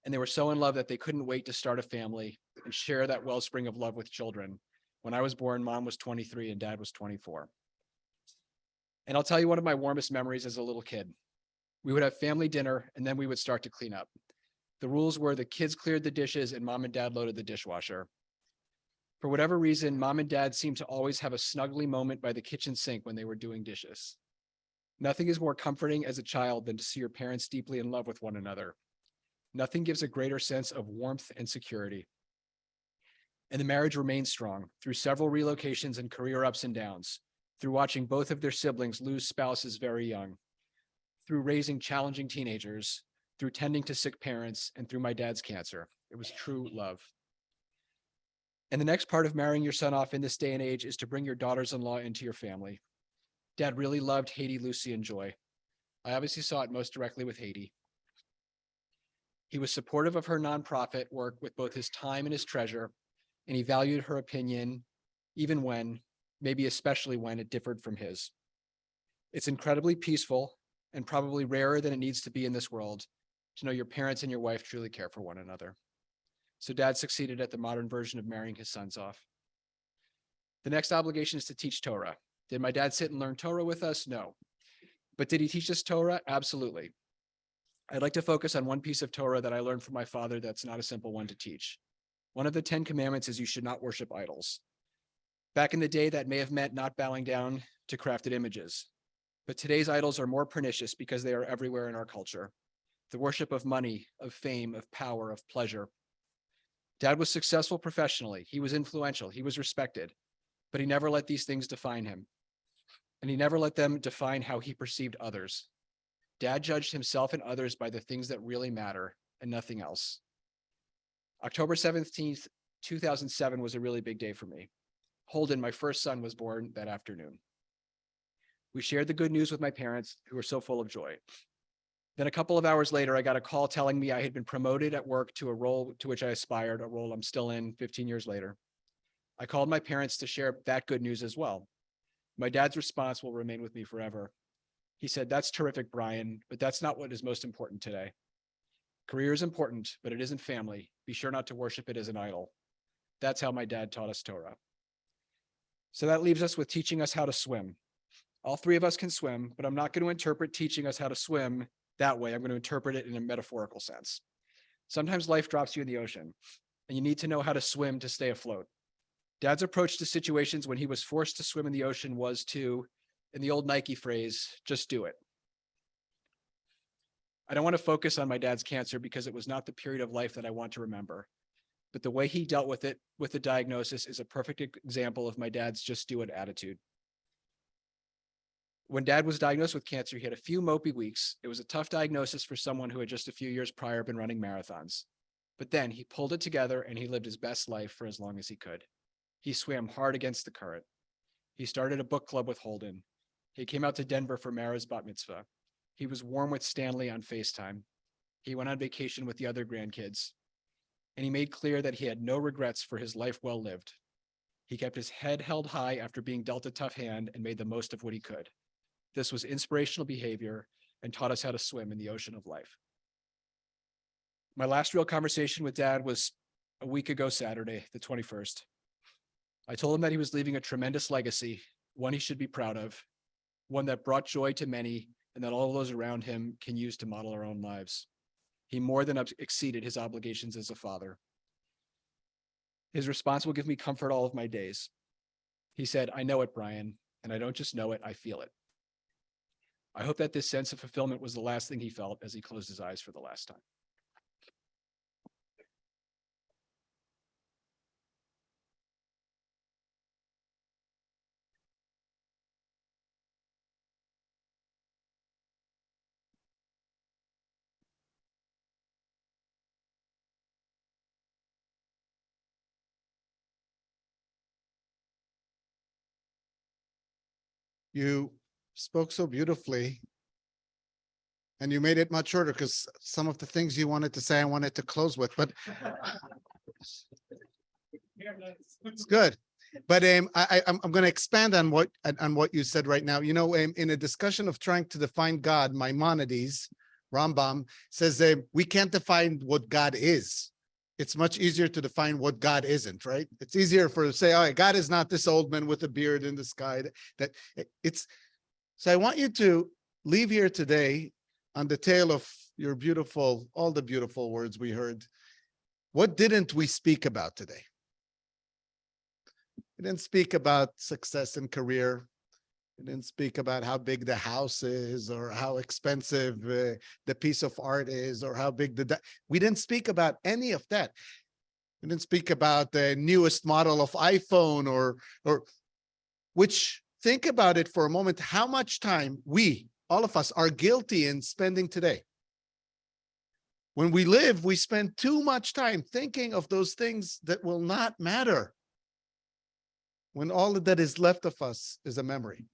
And they were so in love that they couldn't wait to start a family and share that wellspring of love with children. When I was born, mom was 23 and dad was 24. And I'll tell you one of my warmest memories as a little kid. We would have family dinner and then we would start to clean up. The rules were the kids cleared the dishes and mom and dad loaded the dishwasher. For whatever reason, mom and dad seemed to always have a snuggly moment by the kitchen sink when they were doing dishes. Nothing is more comforting as a child than to see your parents deeply in love with one another. Nothing gives a greater sense of warmth and security. And the marriage remained strong through several relocations and career ups and downs, through watching both of their siblings lose spouses very young, through raising challenging teenagers, through tending to sick parents, and through my dad's cancer. It was true love. And the next part of marrying your son off in this day and age is to bring your daughters-in-law into your family. Dad really loved Haiti, Lucy, and Joy. I obviously saw it most directly with Haiti. He was supportive of her nonprofit work with both his time and his treasure, and he valued her opinion, even when, maybe especially when, it differed from his. It's incredibly peaceful and probably rarer than it needs to be in this world to know your parents and your wife truly care for one another. So dad succeeded at the modern version of marrying his sons off. The next obligation is to teach Torah. Did my dad sit and learn Torah with us? No. But did he teach us Torah? Absolutely. I'd like to focus on one piece of Torah that I learned from my father that's not a simple one to teach. One of the 10 commandments is you should not worship idols. Back in the day, that may have meant not bowing down to crafted images. But today's idols are more pernicious because they are everywhere in our culture. The worship of money, of fame, of power, of pleasure. Dad was successful professionally. He was influential. He was respected. But he never let these things define him. And he never let them define how he perceived others. Dad judged himself and others by the things that really matter and nothing else. October 17th, 2007 was a really big day for me. Holden, my first son, was born that afternoon. We shared the good news with my parents, who were so full of joy. Then a couple of hours later, I got a call telling me I had been promoted at work to a role to which I aspired, a role I'm still in 15 years later. I called my parents to share that good news as well. My dad's response will remain with me forever. He said, "That's terrific, Brian, but that's not what is most important today. Career is important, but it isn't family. Be sure not to worship it as an idol." That's how my dad taught us Torah. So that leaves us with teaching us how to swim. All three of us can swim, but I'm not going to interpret teaching us how to swim that way. I'm going to interpret it in a metaphorical sense. Sometimes life drops you in the ocean, and you need to know how to swim to stay afloat. Dad's approach to situations when he was forced to swim in the ocean was to, in the old Nike phrase, just do it. I don't want to focus on my dad's cancer because it was not the period of life that I want to remember. But the way he dealt with it, with the diagnosis, is a perfect example of my dad's just do it attitude. When dad was diagnosed with cancer, he had a few mopey weeks. It was a tough diagnosis for someone who had just a few years prior been running marathons. But then he pulled it together and he lived his best life for as long as he could. He swam hard against the current. He started a book club with Holden. He came out to Denver for Mara's bat mitzvah. He was warm with Stanley on FaceTime. He went on vacation with the other grandkids. And he made clear that he had no regrets for his life well lived. He kept his head held high after being dealt a tough hand and made the most of what he could. This was inspirational behavior and taught us how to swim in the ocean of life. My last real conversation with dad was a week ago Saturday, the 21st. I told him that he was leaving a tremendous legacy, one he should be proud of, one that brought joy to many and that all those around him can use to model our own lives. He more than exceeded his obligations as a father. His response will give me comfort all of my days. He said, "I know it, Brian, and I don't just know it, I feel it." I hope that this sense of fulfillment was the last thing he felt as he closed his eyes for the last time. You spoke so beautifully. And you made it much shorter because some of the things you wanted to say, I wanted to close with, but it's good. But I'm going to expand on what you said right now. You know, in a discussion of trying to define God, Maimonides, Rambam says we can't define what God is. It's much easier to define what God isn't, right? It's easier for to say, all right, God is not this old man with a beard in the sky. That it's. So I want you to leave here today on the tail of your beautiful, all the beautiful words we heard. What didn't we speak about today? We didn't speak about success and career. We didn't speak about how big the house is or how expensive the piece of art is or how big we didn't speak about any of that. We didn't speak about the newest model of iPhone or which, think about it for a moment, how much time we, all of us, are guilty in spending today. When we live, we spend too much time thinking of those things that will not matter, when all that is left of us is a memory.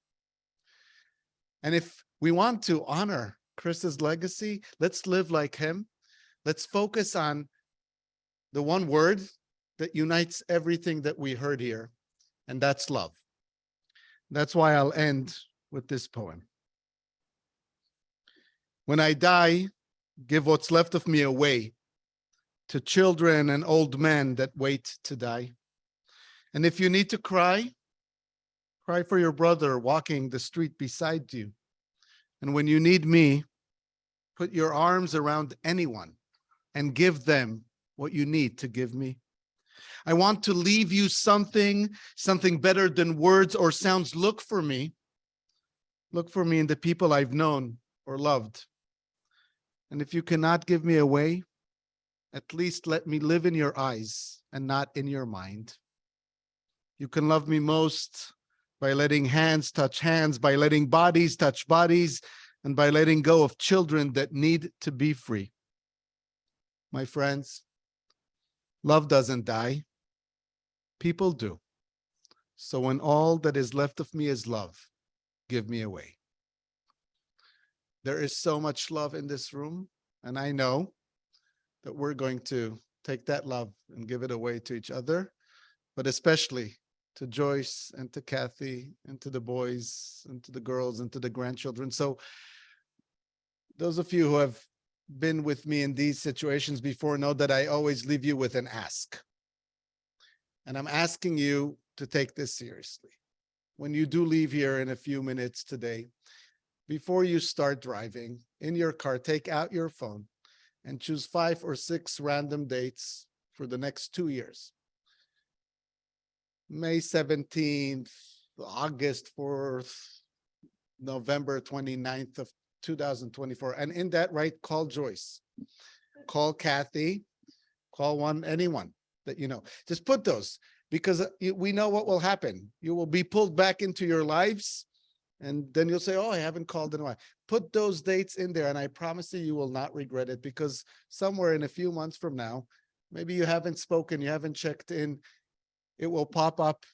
And if we want to honor Chris's legacy, let's live like him. Let's focus on the one word that unites everything that we heard here, and that's love. That's why I'll end with this poem. When I die, give what's left of me away to children and old men that wait to die. And if you need to cry, cry for your brother walking the street beside you. And when you need me, put your arms around anyone and give them what you need to give me. I want to leave you something better than words or sounds. Look for me. Look for me in the people I've known or loved. And if you cannot give me away, at least let me live in your eyes and not in your mind. You can love me most by letting hands touch hands, by letting bodies touch bodies, and by letting go of children that need to be free. My friends, love doesn't die. People do. So when all that is left of me is love, give me away. There is so much love in this room, and I know that we're going to take that love and give it away to each other, but especially to Joyce and to Kathy and to the boys and to the girls and to the grandchildren. So those of you who have been with me in these situations before know that I always leave you with an ask. And I'm asking you to take this seriously. When you do leave here in a few minutes today, before you start driving in your car, take out your phone and choose 5 or 6 random dates for the next 2 years. May 17th, August 4th, November 29th of 2024. And in that, right, call Joyce, call Kathy, call anyone that you know. Just put those, because we know what will happen. You will be pulled back into your lives, and then you'll say, oh, I haven't called in a while. Put those dates in there, and I promise you will not regret it, because somewhere in a few months from now, maybe you haven't spoken, you haven't checked in, it will pop up,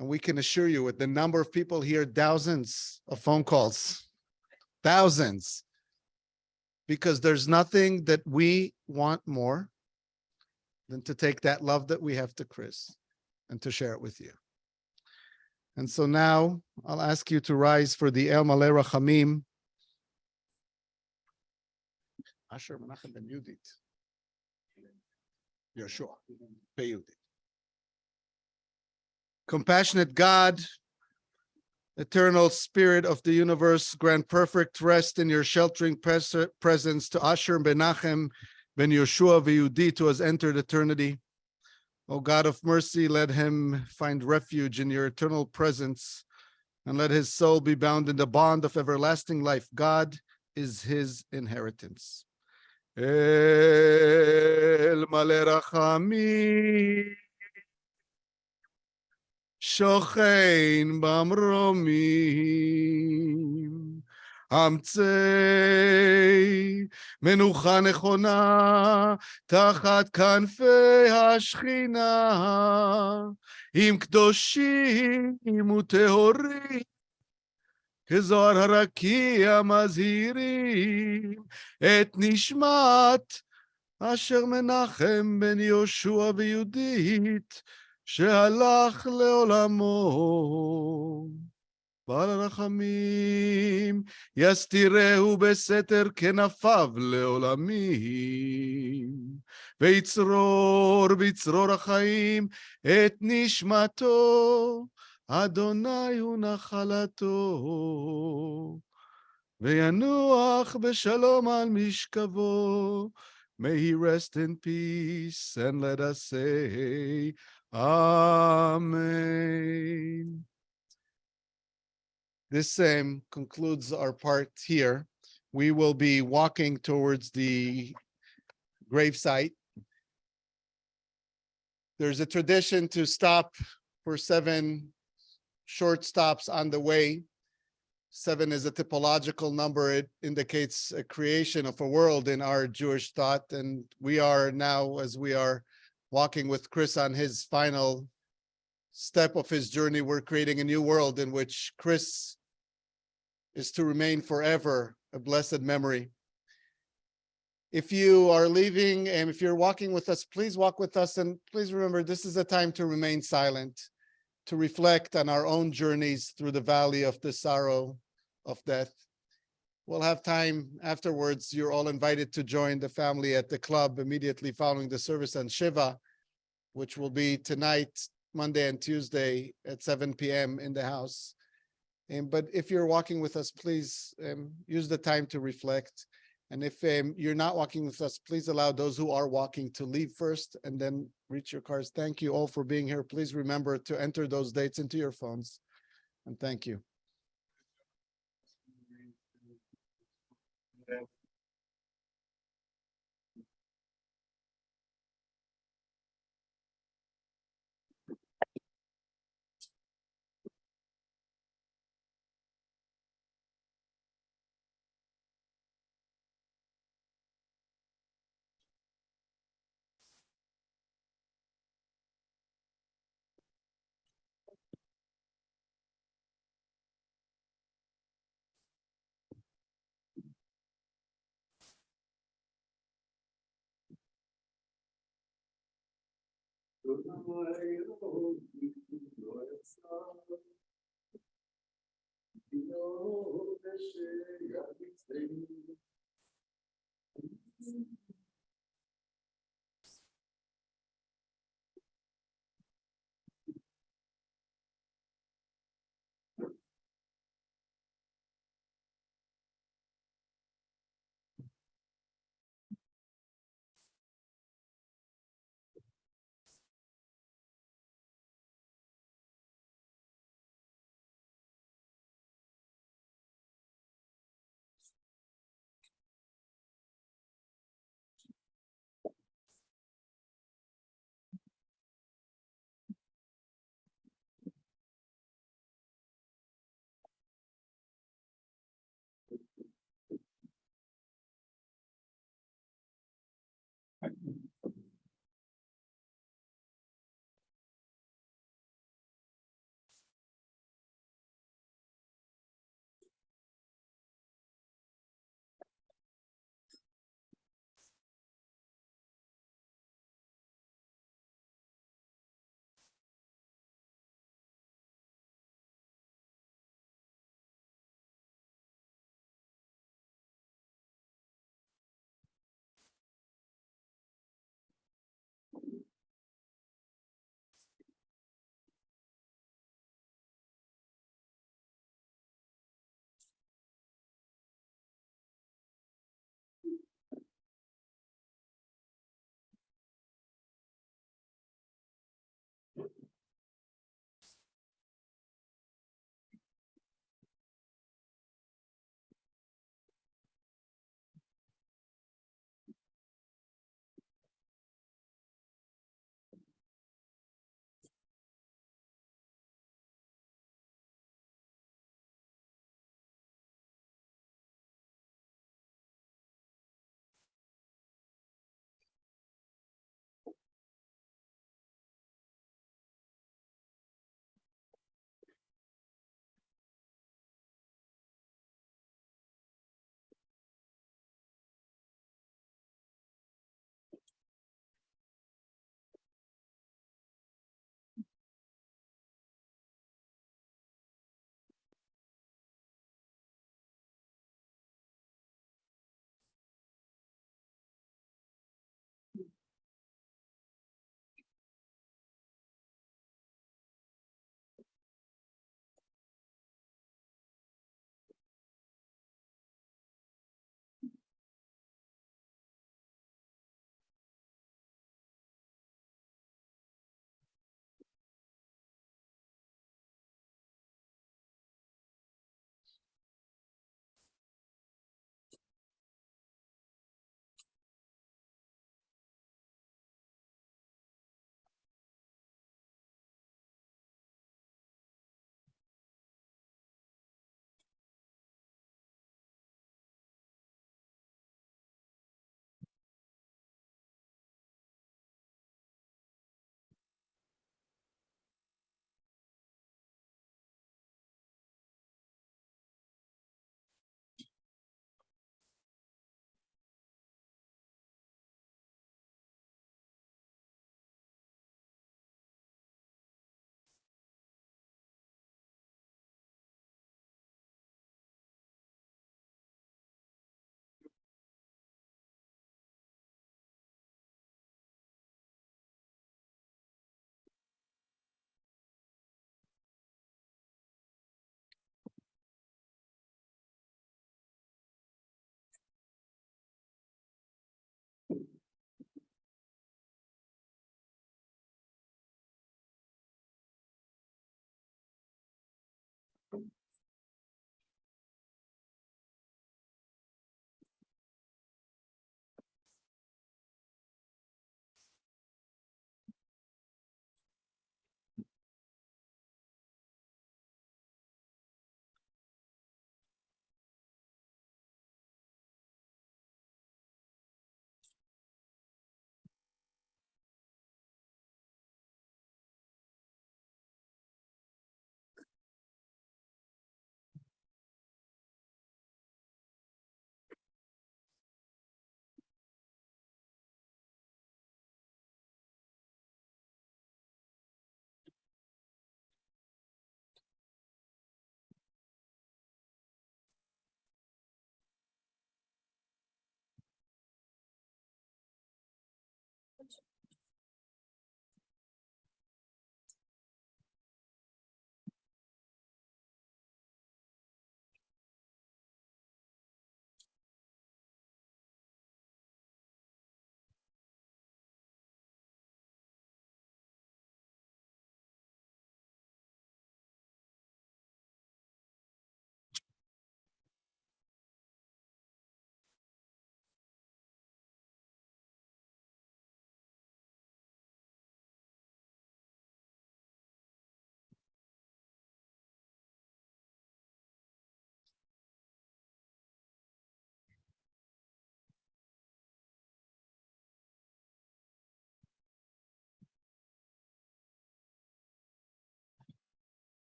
and we can assure you with the number of people here, thousands of phone calls, thousands, because there's nothing that we want more than to take that love that we have to Chris and to share it with you. And so now I'll ask you to rise for the El Maleh Rachamim. Asher Menachem ben Yudit. Yeshua ben Yudit. Compassionate God, eternal spirit of the universe, grant perfect rest in your sheltering presence to Asher Menachem ben Yeshua V'Yudit, who has entered eternity. O God of mercy, let him find refuge in your eternal presence, and let his soul be bound in the bond of everlasting life. God is his inheritance. El Maleh Rachamim, Shochein Bamromim, אמצי מנוחה נכונה תחת כנפי השכינה, עם קדושים וטהורים, כזוהר הרקיע מזהירים את נשמת אשר מנחם בן יהושע ויהודית, שהלך לעולמו. בעל הרחמים יסתירהו בסתר כנפיו לעולמים, ויצרור בצרור החיים את נשמתו, אדוני הוא נחלתו, וינוח בשלום על משכבו. May he rest in peace, and let us say, Amen. This concludes our part here. We will be walking towards the gravesite. There's a tradition to stop for 7 short stops on the way. 7 is a typological number. It indicates a creation of a world in our Jewish thought. And we are now, as we are walking with Chris on his final step of his journey, we're creating a new world in which Chris is to remain forever a blessed memory. If you are leaving and if you're walking with us, please walk with us. And please remember, this is a time to remain silent, to reflect on our own journeys through the valley of the sorrow of death. We'll have time afterwards. You're all invited to join the family at the club immediately following the service on Shiva, which will be tonight, Monday and Tuesday at 7 p.m. in the house. But if you're walking with us, please use the time to reflect. And if you're not walking with us, please allow those who are walking to leave first and then reach your cars. Thank you all for being here. Please remember to enter those dates into your phones. And thank you.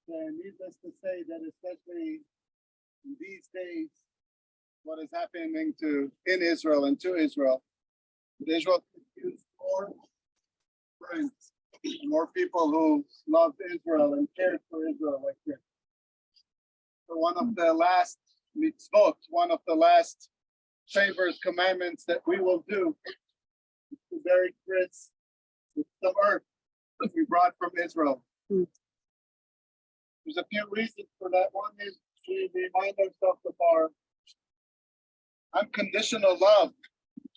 Needless to say that especially in these days, what is happening in Israel and to Israel, Israel could use more friends, more people who love Israel and cared for Israel like this. So one of the last mitzvot, one of the last favors, commandments that we will do is to bury Chris with some earth that we brought from Israel. There's a few reasons for that. One is to remind ourselves of our unconditional love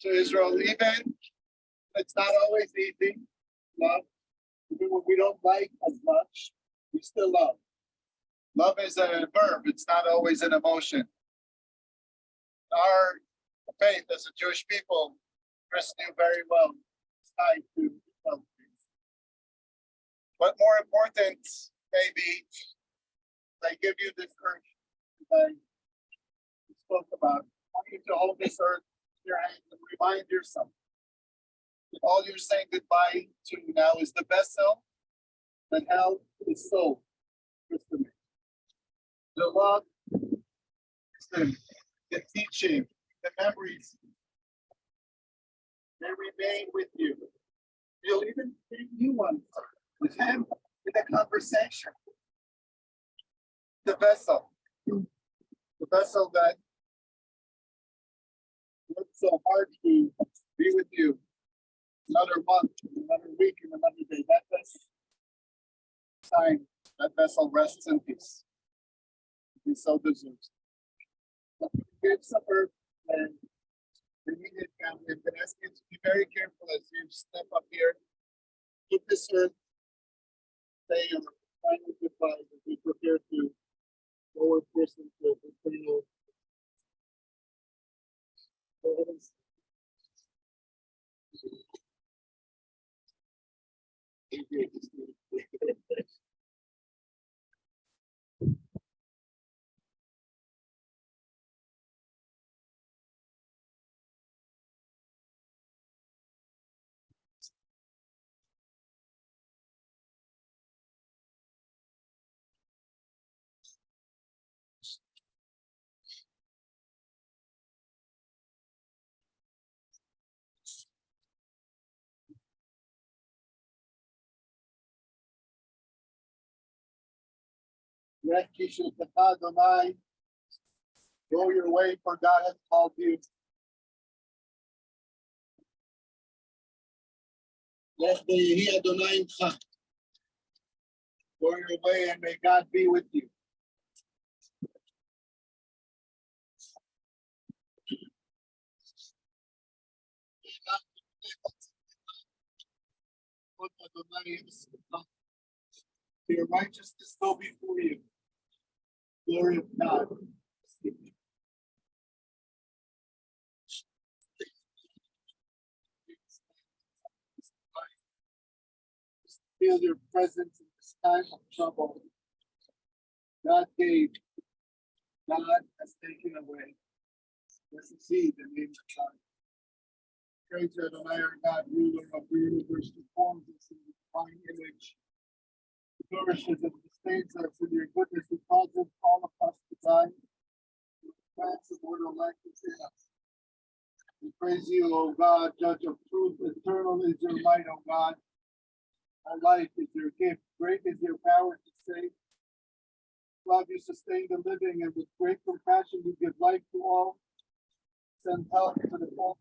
to Israel, even it's not always easy. Love, even when we don't like as much, we still love. Love is a verb, it's not always an emotion. Our faith as a Jewish people, Chris knew very well, it's tied to something. But more important, maybe, I give you this earth that I spoke about. I want you to hold this earth in your hand and remind yourself that all you're saying goodbye to now is the vessel that held his soul. The love, the teaching, the memories, they remain with you. You'll even bring new ones with him in a conversation. The vessel that worked so hard to be with you another month, another week, and another day. That vessel, sign, that vessel rests in peace. He so deserves. Give some earth and the immediate family. I'm going to ask you to be very careful as you step up here. Keep this earth, say your final goodbye as we prepare to lower person to the final. Go your way, for God has called you. Go your way, and may God be with you. Your righteousness go before you. Glory of God. feel your presence in this time of trouble. God gave, God has taken away. This is He, the name of God. Praise you, Adonai, our God, ruler of the universe, who forms us in the divine image, who nourishes and sustains us in your goodness, who causes all of us to die, who plants immortal life within us. We praise you, O God, judge of truth, eternal is your might, O God. Our life is your gift, great is your power to save. Love, you sustain the living, and with great compassion you give life to all. Send help to the poor.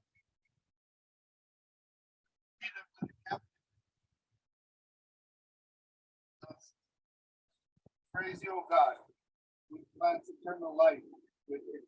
Praise you, O God, who plants eternal life with you.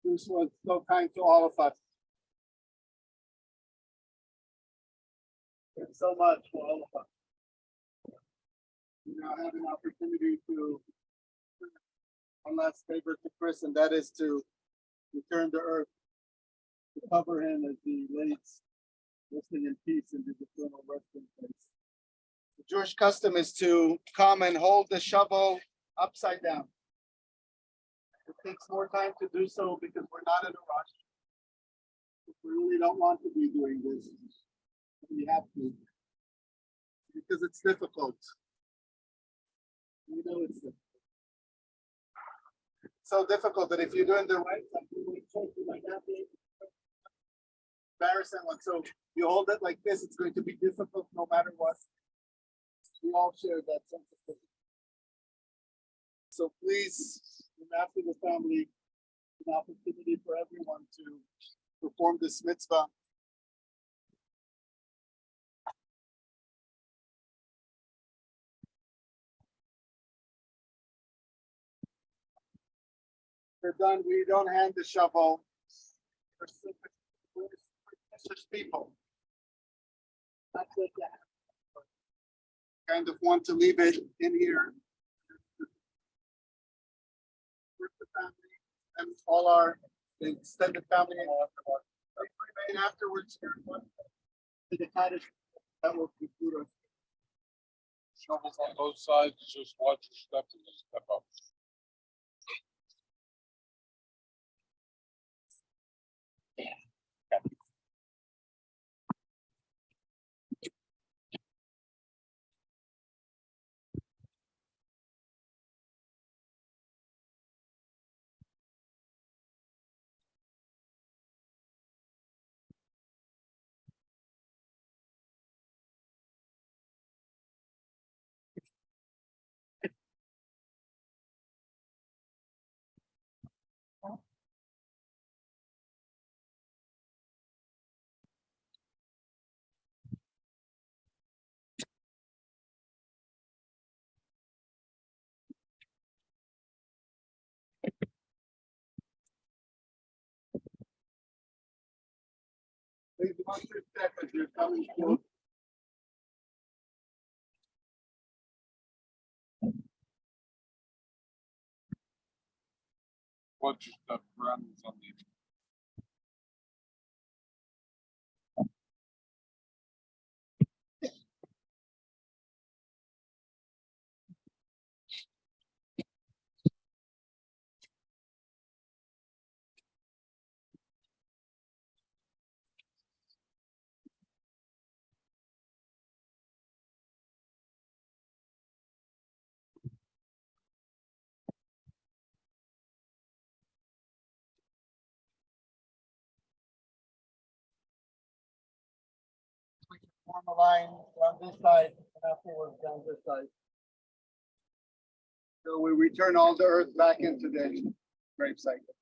This was so kind to all of us. Thanks so much for all of us. We now have an opportunity to one last favor to Chris, and that is to return to earth, to cover him as he lays resting in peace in his eternal resting place. The Jewish custom is to come and hold the shovel upside down. It takes more time to do so because we're not in a rush. We really don't want to be doing this. We have to. Because it's difficult. You know it's difficult. So difficult that if you're doing the right thing, you might not be embarrassing one. So you hold it like this, it's going to be difficult no matter what. We all share that sense of difficulty. So please, after the family, an opportunity for everyone to perform this mitzvah. We're done. We don't hand the shovel. We're superstitious people. Not good to have. Kind of want to leave it in here. With the family and all our extended family. Remain afterwards here. To the cottage that will conclude us. Shovels on both sides, just watch your step and just step up. Please watch your step as you're coming through. Watch your step, Brandon's on the. Form a line down this side and afterwards down this side. So we return all the earth back into the grave cycle.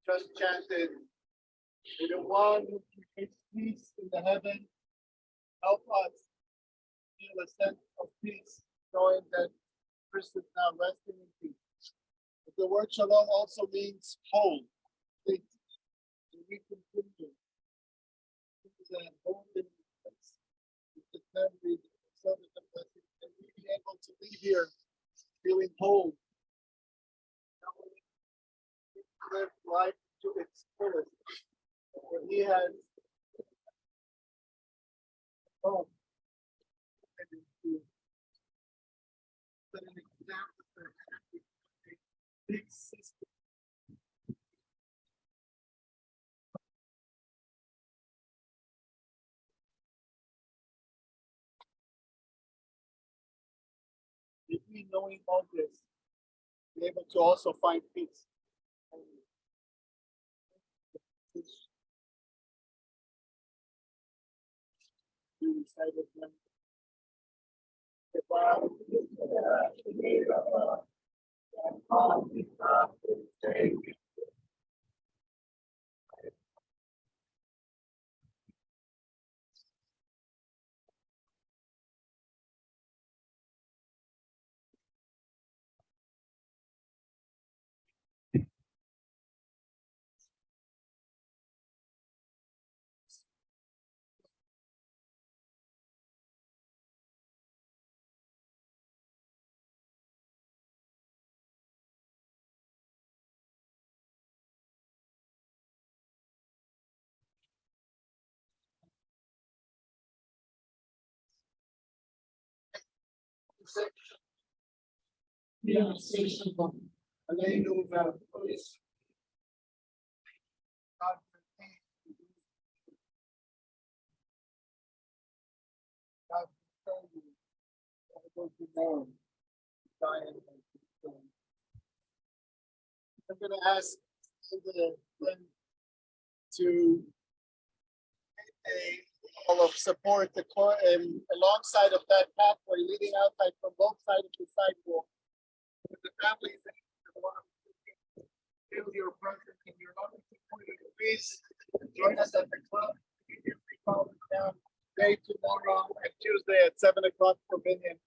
Just chanted, "May the one who creates peace in the heaven help us feel a sense of peace, knowing that Christ is now resting in peace." But the word shalom also means whole, complete, and we continue. This is a whole living place. It's the memory, so that the blessing, and we be able to leave here feeling whole. Live life to its fullest. When he has home. And to set an example for a big system. If we knowing all this, be able to also find peace. We recited them. I'm gonna ask the to a wall of support alongside of that pathway leading outside from both sides of the sidewalk. With the families that feel your presence and your love and support, please join us at the club. Down day tomorrow and Tuesday at 7 o'clock for Minion.